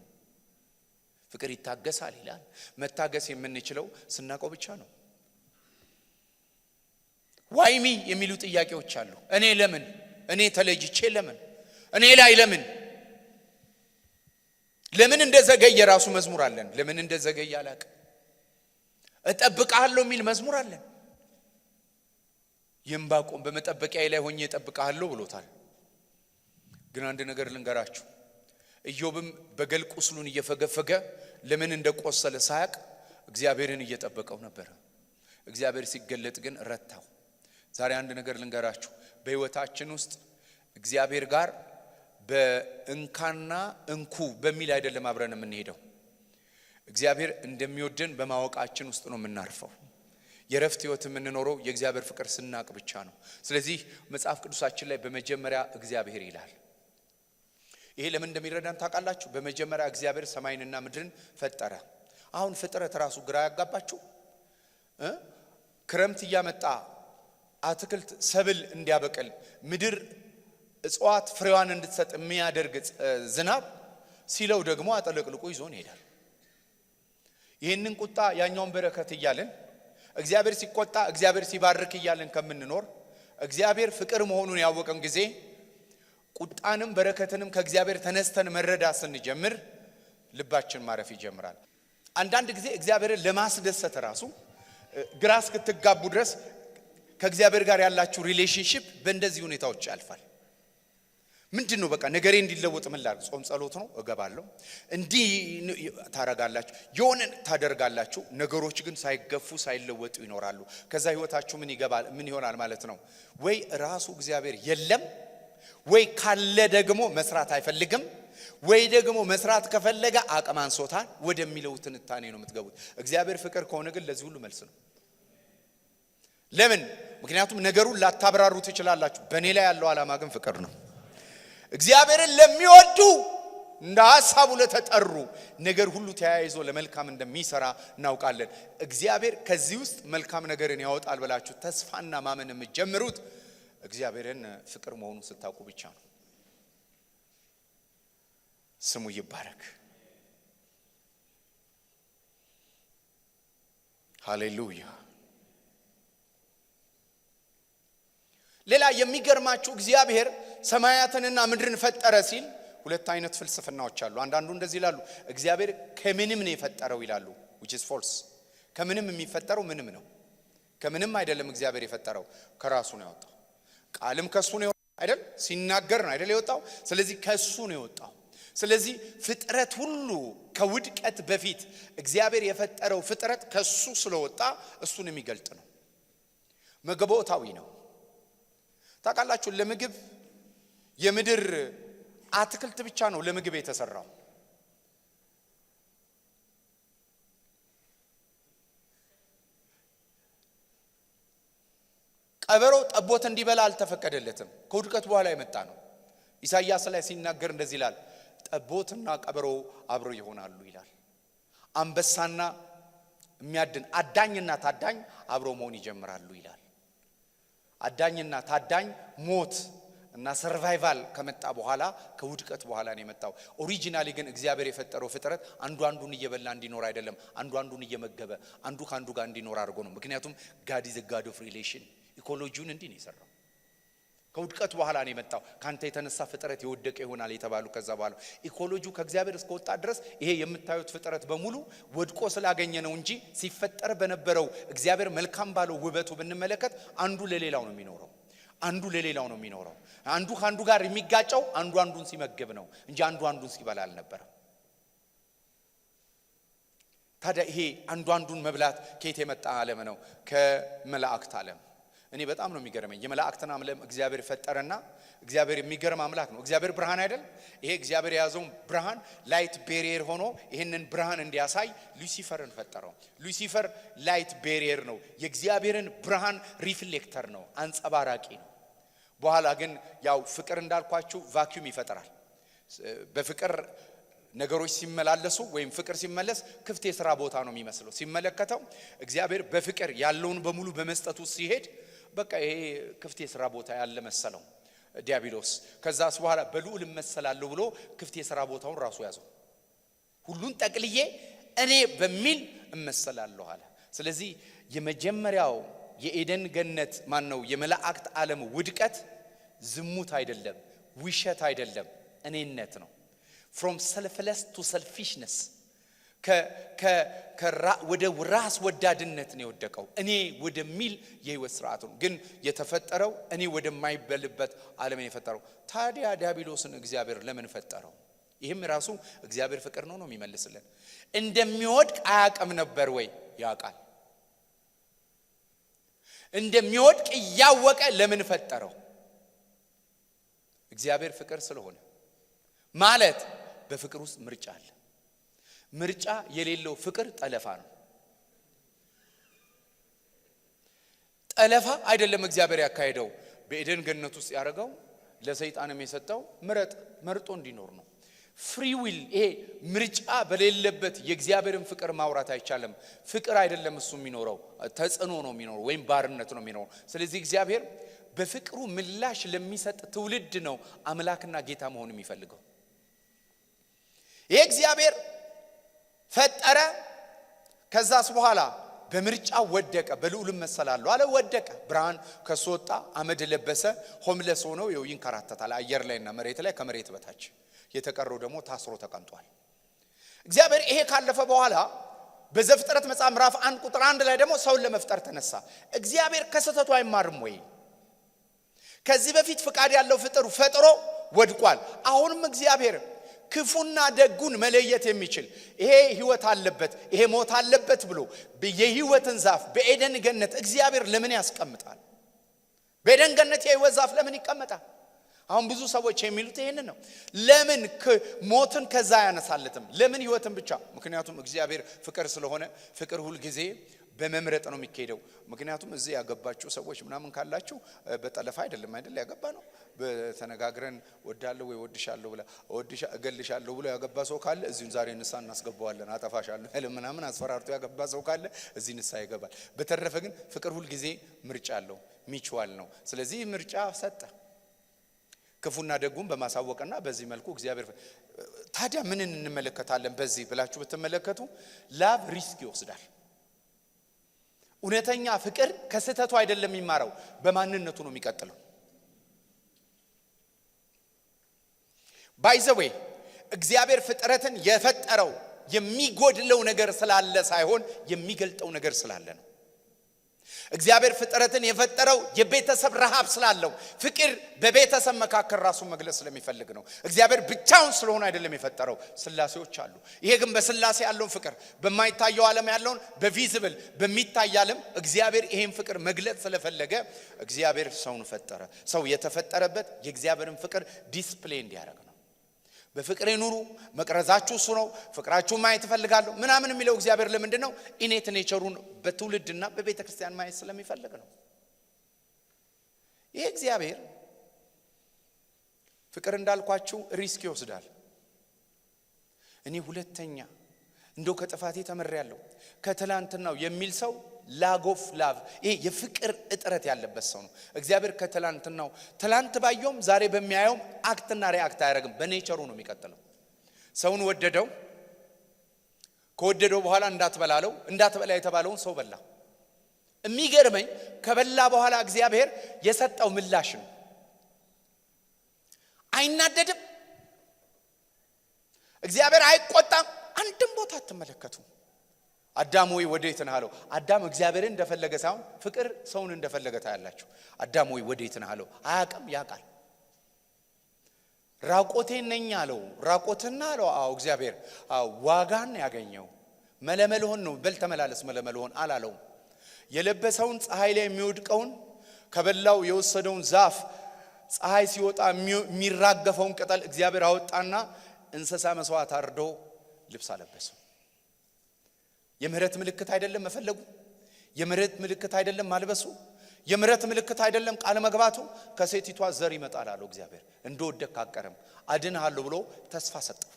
ፍቅር ይታገሳል ይላል። መታገስ የምንችለው ስናውቀው ብቻ ነው። ዋይሚ የሚሉ ጥያቄዎች አሉ። እኔ ለምን? እኔ ተለጅቼ ለምን? እኔ ላይ ለምን እንደዘገየ ራሱ መዝሙር አለን። ለምን እንደዘገየ አላውቅም። እጠብቅሃለሁ የሚል መዝሙር አለን። ዕንባቆም በመጠበቂያዬ ላይ ሆኜ እጠብቅሃለሁ ብሎታል። ግን አንድ ነገር ልንገራችሁ፣ ኢዮብም በገል ቁስሉን እየፈገፈገ ለምን እንደቆሰለ ሳያቅ እግዚአብሔርን እየጠበቀው ነበር። እግዚአብሔር ሲገለጥ ግን ረታው። ዛሬ አንድ ነገር ልንገራችሁ፣ በህይወታችን ውስጥ እግዚአብሔር ጋር በእንካና እንኩ በሚል አይደለም አብረን የምንሄደው። እግዚአብሔር እንደሚወደን በማወቃችን ውስጥ ነው የምናርፈው። የረፍት ህይወት የምንኖረው የእግዚአብሔር ፍቅር ስናቅ ብቻ ነው። ስለዚህ መጽሐፍ ቅዱሳችን ላይ በመጀመሪያ እግዚአብሔር ይላል። ይሄ ለምን እንደሚረዳን ታውቃላችሁ? በመጀመሪያ እግዚአብሔር ሰማይንና ምድርን ፈጠረ። አሁን ፍጥረት ራሱ ግራ ያጋባችሁ። ክረምት እያመጣ አትክልት ሰብል እንዲያበቅል ምድር እጽዋት ፍሬዋን እንድትሰጥ የሚያደርግ ዝናብ ሲለው ደግሞ አጠለቅልቆ ይዞን ይሄዳል። ይሄንን ቁጣ ያኛውን በረከት እያለን እግዚአብሔር ሲቆጣ እግዚአብሔር ሲባርክ እያለን ከምንኖር እግዚአብሔር ፍቅር መሆኑን ያወቀን ጊዜ ቁጣንም በረከትንም ከእግዚአብሔር ተነስተን መረዳት ስንጀምር ልባችን ማረፍ ይጀምራል። አንዳንድ ጊዜ እግዚአብሔርን ለማስደሰት ራሱ ግራ እስክትጋቡ ድረስ ከእግዚአብሔር ጋር ያላችሁ ሪሌሽንሺፕ በእንደዚህ ሁኔታዎች ያልፋል። ምንድነው በቃ ነገሬ እንዲለወጥ ምን ላድርግ? ጾም ጸሎት ነው እገባለሁ። እንዲህ ታረጋላችሁ፣ የሆነ ታደርጋላችሁ። ነገሮች ግን ሳይገፉ ሳይለወጡ ይኖራሉ። ከዛ ህይወታችሁ ምን ይሆናል ማለት ነው? ወይ ራሱ እግዚአብሔር የለም፣ ወይ ካለ ደግሞ መስራት አይፈልግም፣ ወይ ደግሞ መስራት ከፈለገ አቅም አንሶታል ወደሚለው ትንታኔ ነው የምትገቡት። እግዚአብሔር ፍቅር ከሆነ ግን ለዚህ ሁሉ መልስ ነው። ለምን? ምክንያቱም ነገሩን ላታብራሩ ትችላላችሁ። በእኔ ላይ ያለው ዓላማ ግን ፍቅር ነው። እግዚአብሔርን ለሚወዱ እንደ ሐሳቡ ለተጠሩ ነገር ሁሉ ተያይዞ ለመልካም እንደሚሰራ እናውቃለን። እግዚአብሔር ከዚህ ውስጥ መልካም ነገርን ያወጣል ብላችሁ ተስፋና ማመን የምትጀምሩት እግዚአብሔርን ፍቅር መሆኑን ስታውቁ ብቻ ነው። ስሙ ይባረክ። ሃሌሉያ። ሌላ የሚገርማችሁ እግዚአብሔር ሰማያትንና ምድርን ፈጠረ ሲል ሁለት አይነት ፍልስፍናዎች አሉ። አንዳንዱ እንደዚህ ይላሉ፣ እግዚአብሔር ከምንም ነው የፈጠረው ይላሉ፣ which is false። ከምንም የሚፈጠረው ምንም ነው። ከምንም አይደለም እግዚአብሔር የፈጠረው፣ ከራሱ ነው ያወጣው። ቃልም ከሱ ነው አይደል? ሲናገር ነው አይደል የወጣው? ስለዚህ ከሱ ነው የወጣው። ስለዚህ ፍጥረት ሁሉ ከውድቀት በፊት እግዚአብሔር የፈጠረው ፍጥረት ከሱ ስለወጣ እሱን የሚገልጥ ነው። መገቦታዊ ነው። ታውቃላችሁ፣ ለምግብ የምድር አትክልት ብቻ ነው ለምግብ የተሰራው። ቀበሮ ጠቦት እንዲበላ አልተፈቀደለትም። ከውድቀት በኋላ የመጣ ነው። ኢሳይያስ ላይ ሲናገር እንደዚህ ይላል፣ ጠቦትና ቀበሮ አብረው ይሆናሉ ይላል። አንበሳና የሚያድን አዳኝና ታዳኝ አብረው መሆን ይጀምራሉ ይላል። አዳኝና ታዳኝ ሞት እና ሰርቫይቫል ከመጣ በኋላ ከውድቀት በኋላ ነው የመጣው። ኦሪጂናሊ ግን እግዚአብሔር የፈጠረው ፍጥረት አንዱ አንዱን እየበላ እንዲኖር አይደለም፣ አንዱ አንዱን እየመገበ አንዱ ካንዱ ጋር እንዲኖር አድርጎ ነው። ምክንያቱም ጋድ ኢዝ ኤ ጋድ ኦፍ ሪሌሽን። ኢኮሎጂውን እንዲህ ነው የሰራው። ከውድቀት በኋላ ነው የመጣው። ካንተ የተነሳ ፍጥረት የወደቀ ይሆናል የተባሉ ከዛ በኋላ ኢኮሎጂው ከእግዚአብሔር እስከወጣ ድረስ ይሄ የምታዩት ፍጥረት በሙሉ ወድቆ ስላገኘ ነው እንጂ ሲፈጠር በነበረው እግዚአብሔር መልካም ባለው ውበቱ ብንመለከት አንዱ ለሌላው ነው የሚኖረው። አንዱ ለሌላው ነው የሚኖረው። አንዱ ካንዱ ጋር የሚጋጨው አንዱ አንዱን ሲመገብ ነው እንጂ አንዱ አንዱን ሲበላ አልነበረም። ታዲያ ይሄ አንዱ አንዱን መብላት ከየት የመጣ ዓለም ነው? ከመላእክት ዓለም። እኔ በጣም ነው የሚገርመኝ የመላእክትን ዓለም እግዚአብሔር ፈጠረና እግዚአብሔር የሚገርም አምላክ ነው። እግዚአብሔር ብርሃን አይደል? ይሄ እግዚአብሔር የያዘው ብርሃን ላይት ቤሪየር ሆኖ ይሄንን ብርሃን እንዲያሳይ ሉሲፈርን ፈጠረው። ሉሲፈር ላይት ቤሪየር ነው፣ የእግዚአብሔርን ብርሃን ሪፍሌክተር ነው፣ አንጸባራቂ ነው። በኋላ ግን ያው ፍቅር እንዳልኳችሁ ቫኪዩም ይፈጠራል። በፍቅር ነገሮች ሲመላለሱ ወይም ፍቅር ሲመለስ ክፍት የሥራ ቦታ ነው የሚመስለው። ሲመለከተው እግዚአብሔር በፍቅር ያለውን በሙሉ በመስጠቱ ሲሄድ በቃ ይሄ ክፍት የሥራ ቦታ ያለ መሰለው ዲያብሎስ። ከዛስ በኋላ በልዑል መሰላለሁ ብሎ ክፍት የሥራ ቦታውን ራሱ ያዘው። ሁሉን ጠቅልዬ እኔ በሚል እመሰላለሁ አለ። ስለዚህ የመጀመሪያው የኤደን ገነት ማን ነው? የመላእክት ዓለም ውድቀት ዝሙት አይደለም፣ ውሸት አይደለም፣ እኔነት ነው። from selfless to selfishness ወደ ራስ ወዳድነት ነው የወደቀው። እኔ ወደሚል የህይወት ስርዓት ነው ግን የተፈጠረው እኔ ወደማይበልበት ዓለም ነው የፈጠረው። ታዲያ ዲያብሎስን እግዚአብሔር ለምን ፈጠረው? ይሄም ራሱ እግዚአብሔር ፍቅር ነው የሚመልስልን። እንደሚወድቅ አያውቅም ነበር ወይ? ያውቃል። እንደሚወድቅ ያወቀ ለምን ፈጠረው? እግዚአብሔር ፍቅር ስለሆነ ማለት በፍቅር ውስጥ ምርጫ አለ። ምርጫ የሌለው ፍቅር ጠለፋ ነው። ጠለፋ አይደለም እግዚአብሔር ያካሄደው። በኤደን ገነት ውስጥ ያደረገው ለሰይጣንም የሰጠው መርጦ እንዲኖር ነው። ፍሪ ዊል። ይሄ ምርጫ በሌለበት የእግዚአብሔርን ፍቅር ማውራት አይቻልም። ፍቅር አይደለም እሱ የሚኖረው፣ ተጽዕኖ ነው የሚኖረው ወይም ባርነት ነው የሚኖረው። ስለዚህ እግዚአብሔር በፍቅሩ ምላሽ ለሚሰጥ ትውልድ ነው አምላክና ጌታ መሆን የሚፈልገው። ይሄ እግዚአብሔር ፈጠረ። ከዛስ በኋላ በምርጫ ወደቀ። በልዑል መሰላለሁ አለ፣ ወደቀ። ብርሃን ከሱ ወጣ፣ አመድ ለበሰ፣ ሆምለስ ሆኖ ይንከራተታል አየር ላይና መሬት ላይ፣ ከመሬት በታች። የተቀረው ደግሞ ታስሮ ተቀምጧል። እግዚአብሔር ይሄ ካለፈ በኋላ በዘፍጥረት መጽሐፍ ምዕራፍ 1 ቁጥር 1 ላይ ደግሞ ሰውን ለመፍጠር ተነሳ። እግዚአብሔር ከስተቱ አይማርም ወይ? ከዚህ በፊት ፍቃድ ያለው ፍጥሩ ፈጥሮ ወድቋል። አሁንም እግዚአብሔር ክፉና ደጉን መለየት የሚችል ይሄ ህይወት አለበት ይሄ ሞት አለበት ብሎ የህይወትን ዛፍ በኤደን ገነት እግዚአብሔር ለምን ያስቀምጣል? በኤደን ገነት የህይወት ዛፍ ለምን ይቀመጣል? አሁን ብዙ ሰዎች የሚሉት ይሄንን ነው። ለምን ሞትን ከዛ ያነሳለትም? ለምን ህይወትን ብቻ? ምክንያቱም እግዚአብሔር ፍቅር ስለሆነ ፍቅር ሁሉ ጊዜ በመምረጥ ነው የሚካሄደው። ምክንያቱም እዚህ ያገባችሁ ሰዎች ምናምን ካላችሁ በጠለፋ አይደለም አይደል ያገባ ነው። በተነጋግረን ወዳለው ወይ ወድሻለሁ ብላ እገልሻለሁ ብሎ ያገባ ሰው ካለ እዚህን ዛሬ ንሳ እናስገባዋለን። አጠፋሻለሁ እልም ምናምን አስፈራርቶ ያገባ ሰው ካለ እዚህ ንሳ ይገባል። በተረፈ ግን ፍቅር ሁሉ ጊዜ ምርጫ አለው፣ ሚቹዋል ነው። ስለዚህ ምርጫ ሰጠ ክፉና ደጉን በማሳወቅና በዚህ መልኩ እግዚአብሔር። ታዲያ ምን እንመለከታለን በዚህ ብላችሁ ብትመለከቱ ላቭ ሪስክ ይወስዳል። እውነተኛ ፍቅር ከስተቱ አይደለም የሚማረው በማንነቱ ነው የሚቀጥለው። ባይ ዘ ዌይ እግዚአብሔር ፍጥረትን የፈጠረው የሚጎድለው ነገር ስላለ ሳይሆን የሚገልጠው ነገር ስላለ ነው። እግዚአብሔር ፍጥረትን የፈጠረው የቤተሰብ ረሃብ ስላለው ፍቅር በቤተሰብ መካከል ራሱን መግለጽ ስለሚፈልግ ነው። እግዚአብሔር ብቻውን ስለሆነ አይደለም የፈጠረው፣ ስላሴዎች አሉ። ይሄ ግን በስላሴ ያለውን ፍቅር በማይታየው ዓለም ያለውን በቪዚብል በሚታይ ዓለም እግዚአብሔር ይሄን ፍቅር መግለጽ ስለፈለገ እግዚአብሔር ሰውን ፈጠረ። ሰው የተፈጠረበት የእግዚአብሔርን ፍቅር ዲስፕሌይ እንዲያደርግ ነው። በፍቅር ኑሩ፣ መቅረዛችሁ እሱ ነው፣ ፍቅራችሁ ማየት እፈልጋለሁ ምናምን የሚለው እግዚአብሔር ለምንድን ነው? ኢኔት ኔቸሩን በትውልድና በቤተ ክርስቲያን ማየት ስለሚፈልግ ነው። ይሄ እግዚአብሔር ፍቅር እንዳልኳችሁ ሪስክ ይወስዳል። እኔ ሁለተኛ እንደው ከጥፋቴ ተመሪያለሁ ከትላንትናው የሚል ሰው ላጎፍ ላቭ ይሄ የፍቅር እጥረት ያለበት ሰው ነው። እግዚአብሔር ከትላንትናው ትላንት ባየውም ዛሬ በሚያየውም አክትና ሪአክት አያደርግም። በኔቸሩ ነው የሚቀጥለው። ሰውን ወደደው፣ ከወደደው በኋላ እንዳትበላ የተባለውን ሰው በላ። የሚገርመኝ ከበላ በኋላ እግዚአብሔር የሰጠው ምላሽ ነው። አይናደድም። እግዚአብሔር አይቆጣም። አንድም ቦታ አትመለከቱ። አዳም ወይ ወዴት ነህ አለው። አዳም እግዚአብሔርን እንደፈለገ ሳይሆን ፍቅር ሰውን እንደፈለገ ታያላችሁ። አዳም ወይ ወዴት ነህ አለው። አያውቅም፣ ያውቃል። ራቆቴን ነኝ አለው። ራቆትና አለው። አዎ እግዚአብሔር ዋጋን ያገኘው መለመልሆን ነው። በል ተመላለስ መለመልሆን አላለው። የለበሰውን ፀሐይ ላይ የሚወድቀውን ከበላው የወሰደውን ዛፍ ፀሐይ ሲወጣ የሚራገፈውን ቅጠል እግዚአብሔር አወጣና እንስሳ መስዋዕት አርዶ ልብስ አለበሰው። የምህረት ምልክት አይደለም መፈለጉ? የምህረት ምልክት አይደለም ማልበሱ? የምህረት ምልክት አይደለም ቃል መግባቱ? ከሴቲቷ ዘር ይመጣል አለው እግዚአብሔር። እንደወደቅ ካቀረም አድንሃለሁ ብሎ ተስፋ ሰጠው።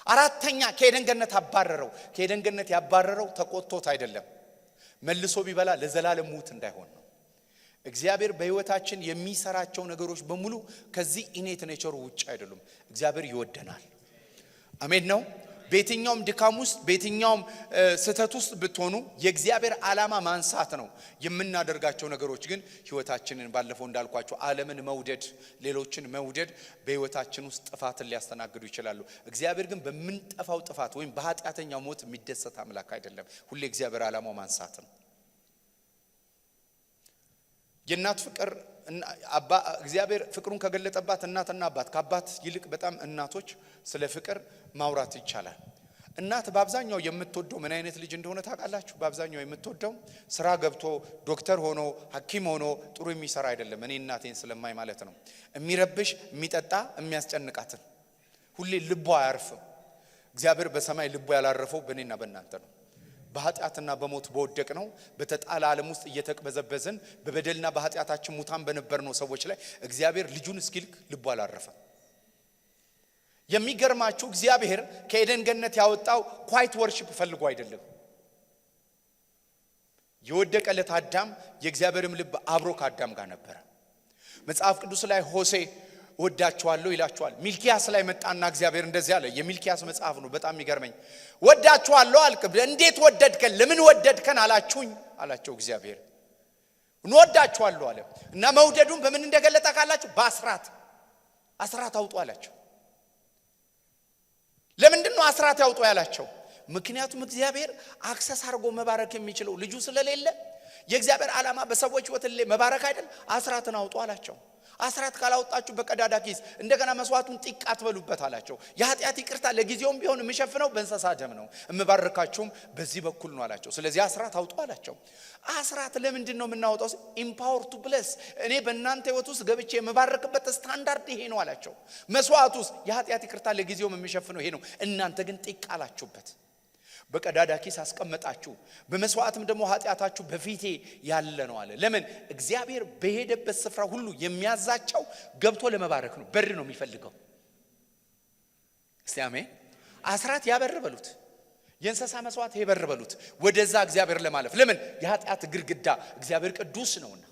አራተኛ ከኤደን ገነት አባረረው። ከኤደን ገነት ያባረረው ተቆጥቶት አይደለም፣ መልሶ ቢበላ ለዘላለም ሙት እንዳይሆን ነው። እግዚአብሔር በህይወታችን የሚሰራቸው ነገሮች በሙሉ ከዚህ ኢኔት ኔቸሩ ውጭ አይደሉም። እግዚአብሔር ይወደናል። አሜን ነው። በየትኛውም ድካም ውስጥ በየትኛውም ስተት ውስጥ ብትሆኑ የእግዚአብሔር ዓላማ ማንሳት ነው። የምናደርጋቸው ነገሮች ግን ህይወታችንን ባለፈው እንዳልኳቸው ዓለምን መውደድ፣ ሌሎችን መውደድ በህይወታችን ውስጥ ጥፋትን ሊያስተናግዱ ይችላሉ። እግዚአብሔር ግን በምንጠፋው ጥፋት ወይም በኃጢአተኛው ሞት የሚደሰት አምላክ አይደለም። ሁሌ እግዚአብሔር ዓላማው ማንሳት ነው። የእናት ፍቅር እግዚአብሔር ፍቅሩን ከገለጠባት እናትና አባት ከአባት ይልቅ በጣም እናቶች ስለ ፍቅር ማውራት ይቻላል። እናት በአብዛኛው የምትወደው ምን አይነት ልጅ እንደሆነ ታውቃላችሁ? በአብዛኛው የምትወደው ስራ ገብቶ ዶክተር ሆኖ ሐኪም ሆኖ ጥሩ የሚሰራ አይደለም። እኔ እናቴን ስለማይ ማለት ነው። የሚረብሽ የሚጠጣ የሚያስጨንቃትን ሁሌ ልቧ አያርፍም። እግዚአብሔር በሰማይ ልቧ ያላረፈው በእኔና በእናንተ ነው። በኃጢአትና በሞት በወደቅ ነው በተጣለ ዓለም ውስጥ እየተቅበዘበዝን በበደልና በኃጢአታችን ሙታን በነበርነው ሰዎች ላይ እግዚአብሔር ልጁን እስኪልክ ልቡ አላረፈም። የሚገርማችሁ እግዚአብሔር ከኤደን ገነት ያወጣው ኳይት ወርሺፕ ፈልጎ አይደለም። የወደቀለት አዳም የእግዚአብሔርም ልብ አብሮ ከአዳም ጋር ነበር። መጽሐፍ ቅዱስ ላይ ሆሴ ወዳችኋለሁ ይላችኋል። ሚልኪያስ ላይ መጣና እግዚአብሔር እንደዚህ አለ። የሚልኪያስ መጽሐፍ ነው። በጣም ይገርመኝ። ወዳችኋለሁ አልክ። እንዴት ወደድከን? ለምን ወደድከን አላችሁኝ አላቸው እግዚአብሔር። እንወዳችኋለሁ አለ እና መውደዱን በምን እንደገለጠ ካላችሁ በአስራት አውጡ አላቸው። ለምንድን ነው አስራት ያውጡ ያላቸው? ምክንያቱም እግዚአብሔር አክሰስ አድርጎ መባረክ የሚችለው ልጁ ስለሌለ የእግዚአብሔር ዓላማ በሰዎች ሕይወት ላይ መባረክ አይደል? አስራትን አውጡ አላቸው። አስራት ካላወጣችሁ በቀዳዳ ኪስ እንደገና መስዋዕቱን ጢቅ አትበሉበት አላቸው። የኃጢአት ይቅርታ ለጊዜውም ቢሆን የምሸፍነው በእንስሳ ደም ነው፣ እምባረካችሁም በዚህ በኩል ነው አላቸው። ስለዚህ አስራት አውጡ አላቸው። አስራት ለምንድን ነው የምናወጣው? ኢምፓወር ቱ ብለስ፣ እኔ በእናንተ ሕይወት ውስጥ ገብቼ የምባረክበት ስታንዳርድ ይሄ ነው አላቸው። መስዋዕቱስ የኃጢአት ይቅርታ ለጊዜውም የሚሸፍነው ይሄ ነው፣ እናንተ ግን ጢቅ አላችሁበት፣ በቀዳዳ ኪስ አስቀመጣችሁ፣ በመስዋዕትም ደግሞ ኃጢአታችሁ በፊቴ ያለ ነው አለ። ለምን? እግዚአብሔር በሄደበት ስፍራ ሁሉ የሚያዛቸው ገብቶ ለመባረክ ነው። በር ነው የሚፈልገው። እስቲ አሜን። አስራት ያበር በሉት፣ የእንስሳ መስዋዕት ይበር በሉት፣ ወደዛ እግዚአብሔር ለማለፍ። ለምን? የኃጢአት ግድግዳ እግዚአብሔር ቅዱስ ነውና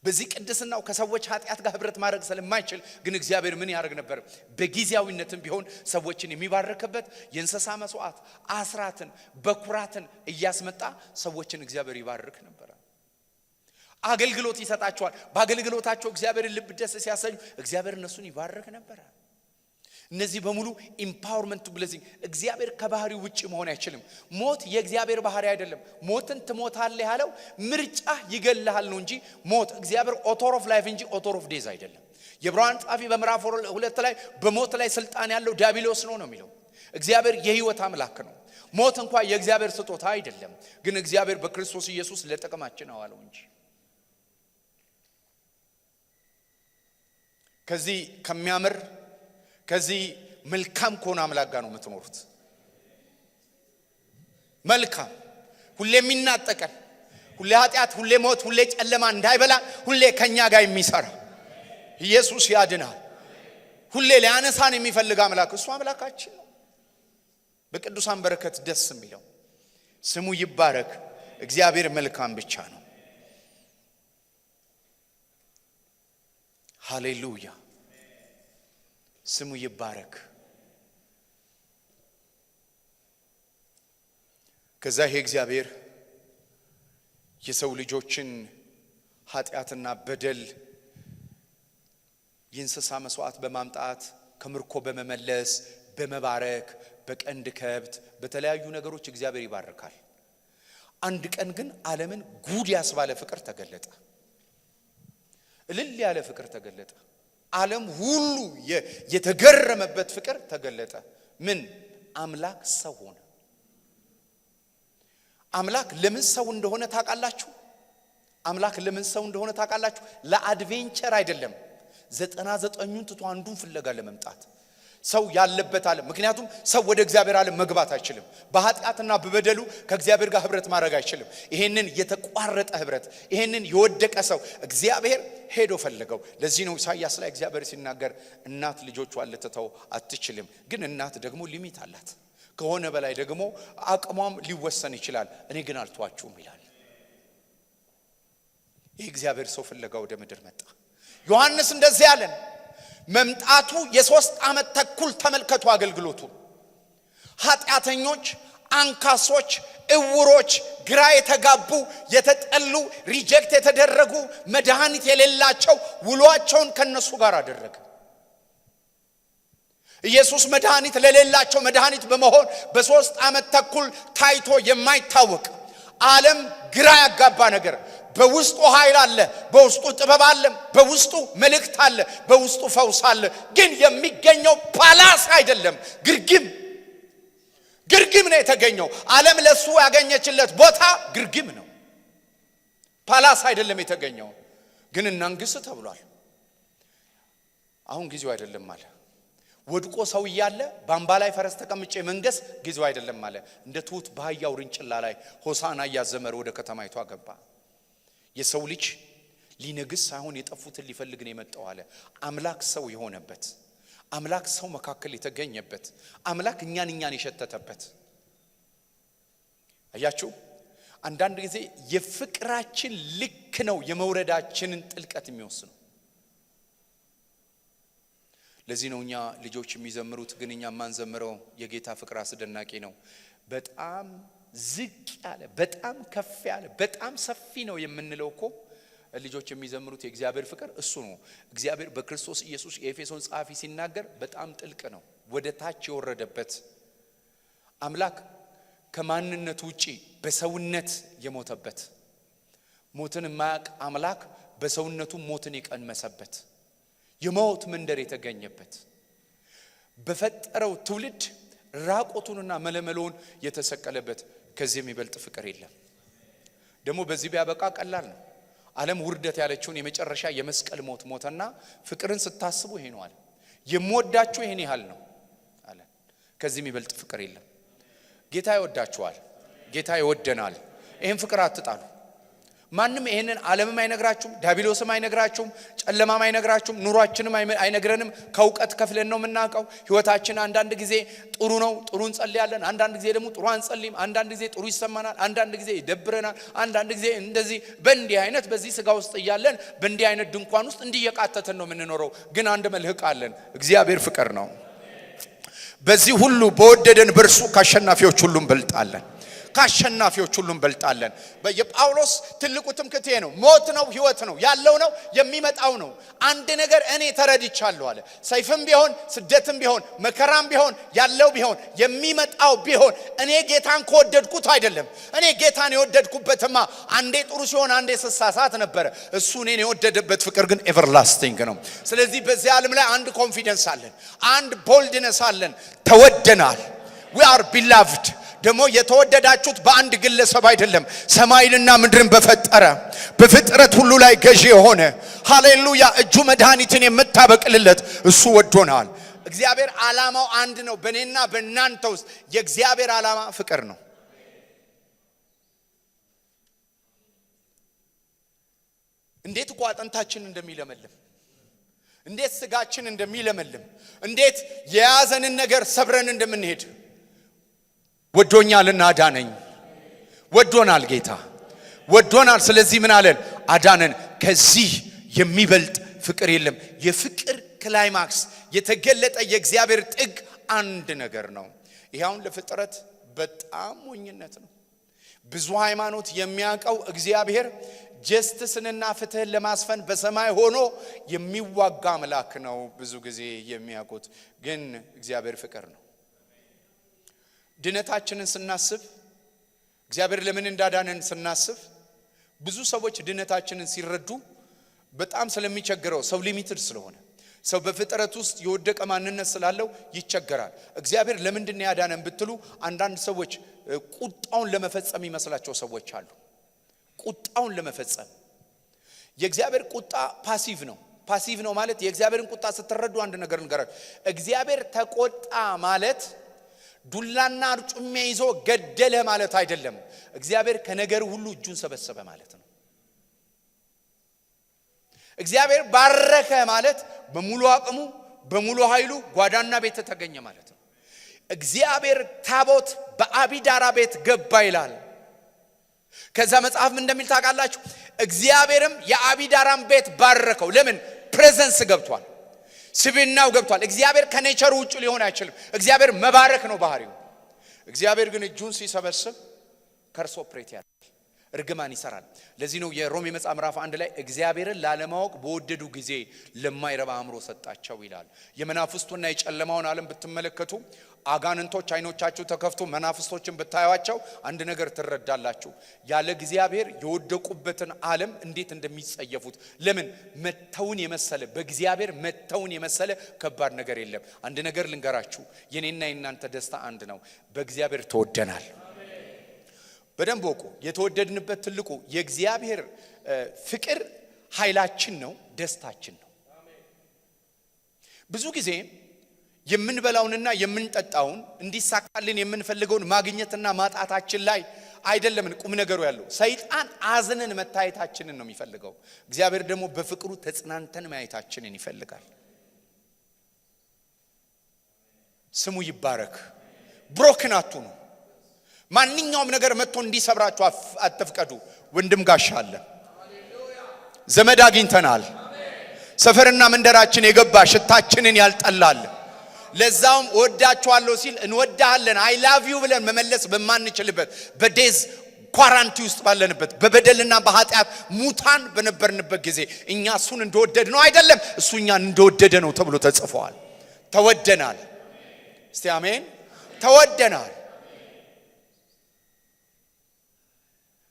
በዚህ ቅድስናው ከሰዎች ኃጢአት ጋር ህብረት ማድረግ ስለማይችል ግን እግዚአብሔር ምን ያደርግ ነበር? በጊዜያዊነትም ቢሆን ሰዎችን የሚባረክበት የእንስሳ መስዋዕት አስራትን በኩራትን እያስመጣ ሰዎችን እግዚአብሔር ይባርክ ነበር። አገልግሎት ይሰጣቸዋል። በአገልግሎታቸው እግዚአብሔርን ልብ ደስ ሲያሰኙ እግዚአብሔር እነሱን ይባርክ ነበር። እነዚህ በሙሉ ኢምፓወርመንት ብለዚንግ። እግዚአብሔር ከባህሪው ውጪ መሆን አይችልም። ሞት የእግዚአብሔር ባህሪ አይደለም። ሞትን ትሞታለህ ያለው ምርጫ ይገልሃል ነው እንጂ ሞት እግዚአብሔር ኦቶር ኦፍ ላይፍ እንጂ ኦቶር ኦፍ ዴዝ አይደለም። የዕብራውያን ጻፊ በምዕራፍ 2 ላይ በሞት ላይ ስልጣን ያለው ዲያብሎስ ነው የሚለው። እግዚአብሔር የህይወት አምላክ ነው። ሞት እንኳን የእግዚአብሔር ስጦታ አይደለም፣ ግን እግዚአብሔር በክርስቶስ ኢየሱስ ለጥቅማችን አዋለው እንጂ። ከዚህ ከሚያምር ከዚህ መልካም ከሆነ አምላክ ጋር ነው የምትኖሩት። መልካም ሁሌ የሚናጠቀን፣ ሁሌ ኃጢአት፣ ሁሌ ሞት፣ ሁሌ ጨለማ እንዳይበላ ሁሌ ከኛ ጋር የሚሰራ ኢየሱስ ያድናል። ሁሌ ሊያነሳን የሚፈልግ አምላክ እሱ አምላካችን ነው። በቅዱሳን በረከት ደስ የሚለው ስሙ ይባረክ። እግዚአብሔር መልካም ብቻ ነው። ሃሌሉያ፣ ስሙ ይባረክ። ከዛ ይሄ እግዚአብሔር የሰው ልጆችን ኃጢአትና በደል የእንስሳ መስዋዕት በማምጣት ከምርኮ በመመለስ በመባረክ በቀንድ ከብት በተለያዩ ነገሮች እግዚአብሔር ይባርካል። አንድ ቀን ግን ዓለምን ጉድ ያስባለ ፍቅር ተገለጠ። እልል ያለ ፍቅር ተገለጠ። ዓለም ሁሉ የተገረመበት ፍቅር ተገለጠ። ምን? አምላክ ሰው ሆነ። አምላክ ለምን ሰው እንደሆነ ታውቃላችሁ? አምላክ ለምን ሰው እንደሆነ ታውቃላችሁ? ለአድቬንቸር አይደለም። 99ን ትቶ አንዱን ፍለጋ ለመምጣት ሰው ያለበት ዓለም። ምክንያቱም ሰው ወደ እግዚአብሔር ዓለም መግባት አይችልም። በኃጢአትና በበደሉ ከእግዚአብሔር ጋር ህብረት ማድረግ አይችልም። ይሄንን የተቋረጠ ህብረት፣ ይሄንን የወደቀ ሰው እግዚአብሔር ሄዶ ፈለገው። ለዚህ ነው ኢሳይያስ ላይ እግዚአብሔር ሲናገር እናት ልጆቿን ልትተው አትችልም፣ ግን እናት ደግሞ ሊሚት አላት። ከሆነ በላይ ደግሞ አቅሟም ሊወሰን ይችላል። እኔ ግን አልተዋችሁም ይላል። ይህ እግዚአብሔር ሰው ፍለጋ ወደ ምድር መጣ። ዮሐንስ እንደዚህ ያለን መምጣቱ የ3 ዓመት ተኩል ተመልከቱ አገልግሎቱ። ኃጢአተኞች፣ አንካሶች፣ እውሮች፣ ግራ የተጋቡ፣ የተጠሉ፣ ሪጀክት የተደረጉ፣ መድኃኒት የሌላቸው ውሏቸውን ከነሱ ጋር አደረገ። ኢየሱስ መድኃኒት ለሌላቸው መድኃኒት በመሆን በ3 ዓመት ተኩል ታይቶ የማይታወቅ ዓለም ግራ ያጋባ ነገር በውስጡ ኃይል አለ፣ በውስጡ ጥበብ አለ፣ በውስጡ መልእክት አለ፣ በውስጡ ፈውስ አለ። ግን የሚገኘው ፓላስ አይደለም፣ ግርግም ነው የተገኘው። ዓለም ለሱ ያገኘችለት ቦታ ግርግም ነው፣ ፓላስ አይደለም የተገኘው። ግን እናንግስ ተብሏል። አሁን ጊዜው አይደለም አለ። ወድቆ ሰው እያለ ባምባ ላይ ፈረስ ተቀምጬ መንገስ ጊዜው አይደለም አለ። እንደ ትሁት በአህያው ርንጭላ ላይ ሆሳና እያዘመረ ወደ ከተማይቷ ገባ። የሰው ልጅ ሊነግስ ሳይሆን የጠፉትን ሊፈልግ ነው የመጣው አለ። አምላክ ሰው የሆነበት፣ አምላክ ሰው መካከል የተገኘበት፣ አምላክ እኛን የሸተተበት። አያችሁ፣ አንዳንድ ጊዜ የፍቅራችን ልክ ነው የመውረዳችንን ጥልቀት የሚወስነው። ለዚህ ነው እኛ ልጆች የሚዘምሩት ግን እኛ ማንዘምረው የጌታ ፍቅር አስደናቂ ነው። በጣም ዝቅ ያለ፣ በጣም ከፍ ያለ፣ በጣም ሰፊ ነው የምንለው እኮ ልጆች የሚዘምሩት የእግዚአብሔር ፍቅር እሱ ነው። እግዚአብሔር በክርስቶስ ኢየሱስ የኤፌሶን ጻፊ ሲናገር በጣም ጥልቅ ነው፣ ወደ ታች የወረደበት አምላክ ከማንነቱ ውጪ በሰውነት የሞተበት ሞትን የማያውቅ አምላክ በሰውነቱ ሞትን የቀመሰበት የሞት መንደር የተገኘበት በፈጠረው ትውልድ ራቆቱንና መለመለውን የተሰቀለበት ከዚህ የሚበልጥ ፍቅር የለም። ደግሞ በዚህ ቢያበቃ ቀላል ነው። ዓለም ውርደት ያለችውን የመጨረሻ የመስቀል ሞት ሞተና ፍቅርን ስታስቡ ይሄ ነው አለ። የምወዳችሁ ይሄን ያህል ነው አለ። ከዚህ የሚበልጥ ፍቅር የለም። ጌታ ይወዳችኋል። ጌታ ይወደናል። ይሄን ፍቅር አትጣሉ። ማንም ይሄንን ዓለምም አይነግራችሁም፣ ዲያብሎስም አይነግራችሁም፣ ጨለማም አይነግራችሁም፣ ኑሯችንም አይነግረንም። ከውቀት ከፍለን ነው የምናውቀው። ህይወታችን አንዳንድ ጊዜ ጥሩ ነው፣ ጥሩ እንጸልያለን። አንዳንድ ጊዜ ደግሞ ጥሩ አንጸልይም። አንዳንድ ጊዜ ጥሩ ይሰማናል፣ አንዳንድ ጊዜ ይደብረናል። አንዳንድ ጊዜ እንደዚህ በእንዲህ አይነት በዚህ ስጋ ውስጥ እያለን በእንዲህ አይነት ድንኳን ውስጥ እንዲየቃተተን ነው የምንኖረው። ግን አንድ መልህቅ አለን። እግዚአብሔር ፍቅር ነው። በዚህ ሁሉ በወደደን በርሱ ከአሸናፊዎች ሁሉ እንበልጣለን። ከአሸናፊዎች ሁሉ እንበልጣለን። የጳውሎስ ትልቁ ትምክህቴ ነው። ሞት ነው፣ ህይወት ነው፣ ያለው ነው፣ የሚመጣው ነው። አንድ ነገር እኔ ተረድቻለሁ አለ። ሰይፍም ቢሆን ስደትም ቢሆን መከራም ቢሆን ያለው ቢሆን የሚመጣው ቢሆን እኔ ጌታን ከወደድኩት አይደለም። እኔ ጌታን የወደድኩበትማ አንዴ ጥሩ ሲሆን አንዴ ስሳሳት ነበረ። እሱ እኔን የወደደበት ፍቅር ግን ኤቨርላስቲንግ ነው። ስለዚህ በዚህ ዓለም ላይ አንድ ኮንፊደንስ አለን፣ አንድ ቦልድነስ አለን። ተወደናል። we are beloved። ደግሞ የተወደዳችሁት በአንድ ግለሰብ አይደለም፣ ሰማይንና ምድርን በፈጠረ በፍጥረት ሁሉ ላይ ገዢ የሆነ ሃሌሉያ እጁ መድኃኒትን የምታበቅልለት እሱ ወዶናል። እግዚአብሔር ዓላማው አንድ ነው። በእኔና በእናንተ ውስጥ የእግዚአብሔር ዓላማ ፍቅር ነው። እንዴት እኮ አጥንታችን እንደሚለመልም፣ እንዴት ስጋችን እንደሚለመልም፣ እንዴት የያዘንን ነገር ሰብረን እንደምንሄድ ወዶኛልና አዳነኝ። ወዶናል፣ ጌታ ወዶናል። ስለዚህ ምን አለን? አዳነን። ከዚህ የሚበልጥ ፍቅር የለም። የፍቅር ክላይማክስ የተገለጠ የእግዚአብሔር ጥግ አንድ ነገር ነው። ይሄውን ለፍጥረት በጣም ሞኝነት ነው። ብዙ ሃይማኖት የሚያውቀው እግዚአብሔር ጀስቲስንና ፍትህን ለማስፈን በሰማይ ሆኖ የሚዋጋ አምላክ ነው። ብዙ ጊዜ የሚያውቁት ግን እግዚአብሔር ፍቅር ነው። ድነታችንን ስናስብ እግዚአብሔር ለምን እንዳዳነን ስናስብ ብዙ ሰዎች ድነታችንን ሲረዱ በጣም ስለሚቸገረው ሰው ሊሚትድ ስለሆነ ሰው በፍጥረት ውስጥ የወደቀ ማንነት ስላለው ይቸገራል። እግዚአብሔር ለምንድን ነው ያዳነን ብትሉ አንዳንድ ሰዎች ቁጣውን ለመፈጸም ይመስላቸው ሰዎች አሉ። ቁጣውን ለመፈጸም የእግዚአብሔር ቁጣ ፓሲቭ ነው። ፓሲቭ ነው ማለት የእግዚአብሔርን ቁጣ ስትረዱ አንድ ነገር ንገራችሁ። እግዚአብሔር ተቆጣ ማለት ዱላና አርጩሜ ይዞ ገደለ ማለት አይደለም። እግዚአብሔር ከነገር ሁሉ እጁን ሰበሰበ ማለት ነው። እግዚአብሔር ባረከ ማለት በሙሉ አቅሙ በሙሉ ኃይሉ ጓዳና ቤት ተገኘ ማለት ነው። እግዚአብሔር ታቦት በአቢዳራ ቤት ገባ ይላል። ከዛ መጽሐፍ ምን እንደሚል ታውቃላችሁ? እግዚአብሔርም የአቢዳራን ቤት ባረከው። ለምን? ፕሬዘንስ ገብቷል፣ ስብናው ገብቷል። እግዚአብሔር ከኔቸር ውጭ ሊሆን አይችልም። እግዚአብሔር መባረክ ነው ባህሪው። እግዚአብሔር ግን እጁን ሲሰበስብ ከርሶ ኦፕሬት ያደርጋል፣ እርግማን ይሰራል። ለዚህ ነው የሮሜ መጽሐፍ ምዕራፍ 1 ላይ እግዚአብሔርን ላለማወቅ በወደዱ ጊዜ ለማይረባ አእምሮ ሰጣቸው ይላል። የመናፍስቱና የጨለማውን ዓለም ብትመለከቱ አጋንንቶች አይኖቻችሁ ተከፍቶ መናፍስቶችን ብታዩዋቸው አንድ ነገር ትረዳላችሁ። ያለ እግዚአብሔር የወደቁበትን ዓለም እንዴት እንደሚጸየፉት። ለምን? መተውን የመሰለ በእግዚአብሔር መተውን የመሰለ ከባድ ነገር የለም። አንድ ነገር ልንገራችሁ፣ የኔና የናንተ ደስታ አንድ ነው። በእግዚአብሔር ተወደናል። በደንብ ወቁ። የተወደድንበት ትልቁ የእግዚአብሔር ፍቅር ኃይላችን ነው፣ ደስታችን ነው። ብዙ ጊዜ የምንበላውንና የምንጠጣውን እንዲሳካልን የምንፈልገውን ማግኘትና ማጣታችን ላይ አይደለም ቁም ነገሩ ያለው። ሰይጣን አዝነን መታየታችንን ነው የሚፈልገው። እግዚአብሔር ደግሞ በፍቅሩ ተጽናንተን ማየታችንን ይፈልጋል። ስሙ ይባረክ። ብሮክን አትሁኑ። ማንኛውም ነገር መጥቶ እንዲሰብራችሁ አትፍቀዱ። ወንድም ጋሻ አለ፣ ዘመድ አግኝተናል፣ ሰፈርና መንደራችን የገባ ሽታችንን ያልጠላል። ለዛውም ወዳችኋለሁ ሲል እንወዳለን አይ ላቭ ዩ ብለን መመለስ በማንችልበት በዴዝ ኳራንቲ ውስጥ ባለንበት በበደልና በኃጢአት ሙታን በነበርንበት ጊዜ እኛ እሱን እንደወደድ ነው አይደለም፣ እሱ እኛን እንደወደደ ነው ተብሎ ተጽፏል። ተወደናል። እስቲ አሜን። ተወደናል።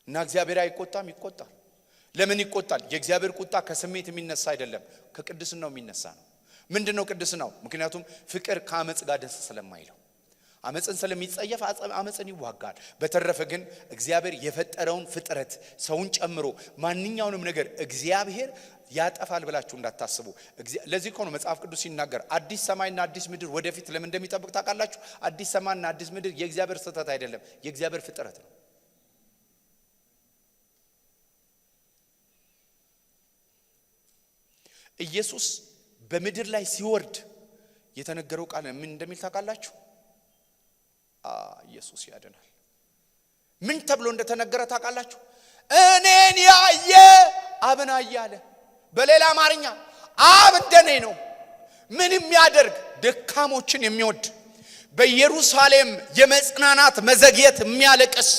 እና እግዚአብሔር አይቆጣም፣ ይቆጣል። ለምን ይቆጣል? የእግዚአብሔር ቁጣ ከስሜት የሚነሳ አይደለም፣ ከቅድስናው የሚነሳ ነው። ምንድነው ቅድስናው? ምክንያቱም ፍቅር ከአመጽ ጋር ደስ ስለማይለው አመጽን ስለሚጸየፍ አመጽን ይዋጋል። በተረፈ ግን እግዚአብሔር የፈጠረውን ፍጥረት ሰውን ጨምሮ ማንኛውንም ነገር እግዚአብሔር ያጠፋል ብላችሁ እንዳታስቡ። ለዚህ እኮ ነው መጽሐፍ ቅዱስ ሲናገር አዲስ ሰማይና አዲስ ምድር ወደፊት ለምን እንደሚጠብቅ ታውቃላችሁ? አዲስ ሰማይና አዲስ ምድር የእግዚአብሔር ስህተት አይደለም፣ የእግዚአብሔር ፍጥረት ነው። ኢየሱስ በምድር ላይ ሲወርድ የተነገረው ቃል ምን እንደሚል ታውቃላችሁ? ኢየሱስ ያድናል። ምን ተብሎ እንደተነገረ ታውቃላችሁ? እኔን ያየ አብን አየ አለ። በሌላ አማርኛ አብ እንደኔ ነው። ምን የሚያደርግ? ደካሞችን የሚወድ፣ በኢየሩሳሌም የመጽናናት መዘግየት የሚያለቅስ፣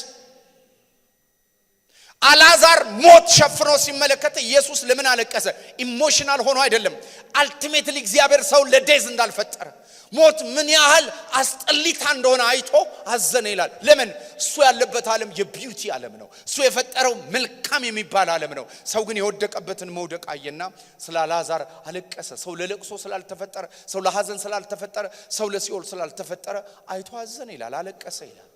አልዓዛር ሞት ሸፍኖ ሲመለከት ኢየሱስ ለምን አለቀሰ? ኢሞሽናል ሆኖ አይደለም። አልቲሜትሊ እግዚአብሔር ሰው ለዴዝ እንዳልፈጠረ ሞት ምን ያህል አስጠሊታ እንደሆነ አይቶ አዘነ ይላል። ለምን? እሱ ያለበት ዓለም የቢዩቲ ዓለም ነው። እሱ የፈጠረው መልካም የሚባል ዓለም ነው። ሰው ግን የወደቀበትን መውደቅ አየና ስለ አልዓዛር አለቀሰ። ሰው ለለቅሶ ስላልተፈጠረ፣ ሰው ለሐዘን ስላልተፈጠረ፣ ሰው ለሲኦል ስላልተፈጠረ አይቶ አዘነ ይላል፣ አለቀሰ ይላል።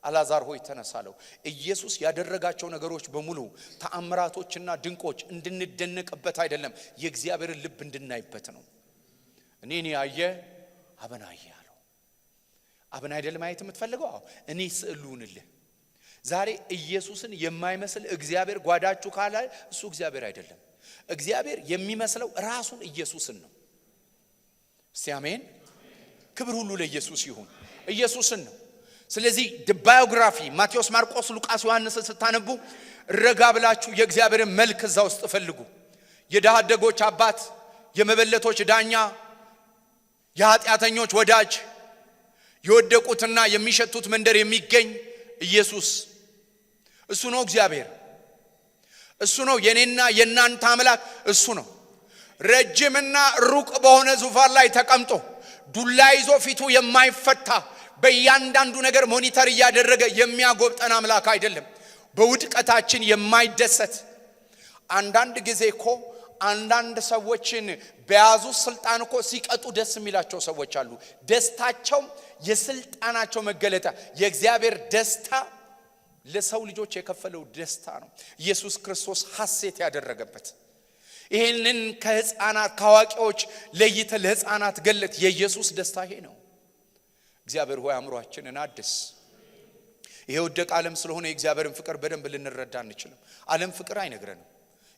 አልዓዛር ሆይ ተነሳለው። ኢየሱስ ያደረጋቸው ነገሮች በሙሉ ተአምራቶችና ድንቆች እንድንደነቅበት አይደለም፣ የእግዚአብሔርን ልብ እንድናይበት ነው። እኔን ያየ አብን አየ አለው። አብን አይደለም ማየት የምትፈልገው? አዎ እኔ ስዕሉንልህ። ዛሬ ኢየሱስን የማይመስል እግዚአብሔር ጓዳችሁ ካለ እሱ እግዚአብሔር አይደለም። እግዚአብሔር የሚመስለው ራሱን ኢየሱስን ነው። እስቲ አሜን። ክብር ሁሉ ለኢየሱስ ይሁን። ኢየሱስን ነው። ስለዚህ ባዮግራፊ ማቴዎስ፣ ማርቆስ፣ ሉቃስ፣ ዮሐንስን ስታነቡ ረጋ ብላችሁ የእግዚአብሔርን መልክ እዛ ውስጥ ፈልጉ። የድሃ አደጎች አባት፣ የመበለቶች ዳኛ፣ የኃጢአተኞች ወዳጅ፣ የወደቁትና የሚሸቱት መንደር የሚገኝ ኢየሱስ እሱ ነው። እግዚአብሔር እሱ ነው። የኔና የናንተ አምላክ እሱ ነው። ረጅምና ሩቅ በሆነ ዙፋን ላይ ተቀምጦ ዱላ ይዞ ፊቱ የማይፈታ በእያንዳንዱ ነገር ሞኒተር እያደረገ የሚያጎብጠን አምላክ አይደለም። በውድቀታችን የማይደሰት አንዳንድ ጊዜ እኮ አንዳንድ ሰዎችን በያዙ ስልጣን እኮ ሲቀጡ ደስ የሚላቸው ሰዎች አሉ። ደስታቸው የስልጣናቸው መገለጫ። የእግዚአብሔር ደስታ ለሰው ልጆች የከፈለው ደስታ ነው። ኢየሱስ ክርስቶስ ሐሴት ያደረገበት። ይሄንን ከህፃናት ከአዋቂዎች ለይተ ለህፃናት ገለት። የኢየሱስ ደስታ ይሄ ነው። እግዚአብሔር ሆይ አእምሮአችንን አድስ። ይሄ ወደቀ ዓለም ስለሆነ የእግዚአብሔርን ፍቅር በደንብ ልንረዳ አንችልም። ዓለም ፍቅር አይነግረንም።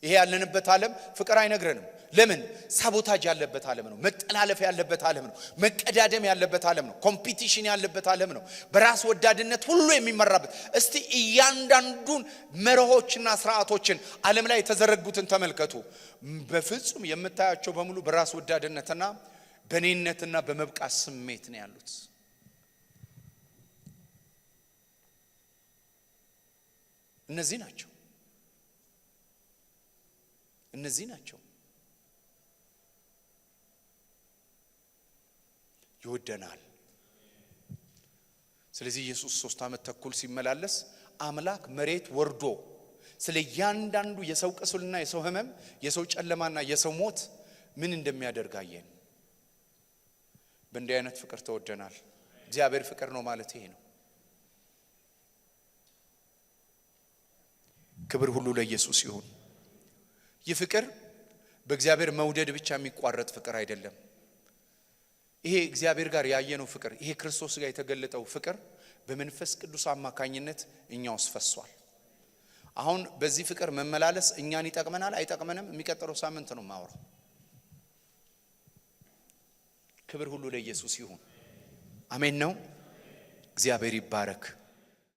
ይሄ ያለንበት ዓለም ፍቅር አይነግረንም። ለምን? ሳቦታጅ ያለበት ዓለም ነው። መጠላለፍ ያለበት ዓለም ነው። መቀዳደም ያለበት ዓለም ነው። ኮምፒቲሽን ያለበት ዓለም ነው። በራስ ወዳድነት ሁሉ የሚመራበት። እስቲ እያንዳንዱን መርሆችና ስርዓቶችን ዓለም ላይ የተዘረጉትን ተመልከቱ። በፍጹም የምታያቸው በሙሉ በራስ ወዳድነትና በኔነትና በመብቃት ስሜት ነው ያሉት። እነዚህ ናቸው ይወደናል። ስለዚህ ኢየሱስ 3 ዓመት ተኩል ሲመላለስ አምላክ መሬት ወርዶ ስለ እያንዳንዱ የሰው ቁስልና የሰው ህመም፣ የሰው ጨለማና የሰው ሞት ምን እንደሚያደርግ አየን። በእንዲህ አይነት ፍቅር ተወደናል። እግዚአብሔር ፍቅር ነው ማለት ይሄ ነው። ክብር ሁሉ ለኢየሱስ ይሁን። ይህ ፍቅር በእግዚአብሔር መውደድ ብቻ የሚቋረጥ ፍቅር አይደለም። ይሄ እግዚአብሔር ጋር ያየነው ፍቅር፣ ይሄ ክርስቶስ ጋር የተገለጠው ፍቅር በመንፈስ ቅዱስ አማካኝነት እኛው ፈሷል። አሁን በዚህ ፍቅር መመላለስ እኛን ይጠቅመናል አይጠቅመንም? የሚቀጥለው ሳምንት ነው ማውራው። ክብር ሁሉ ለኢየሱስ ይሁን። አሜን ነው። እግዚአብሔር ይባረክ።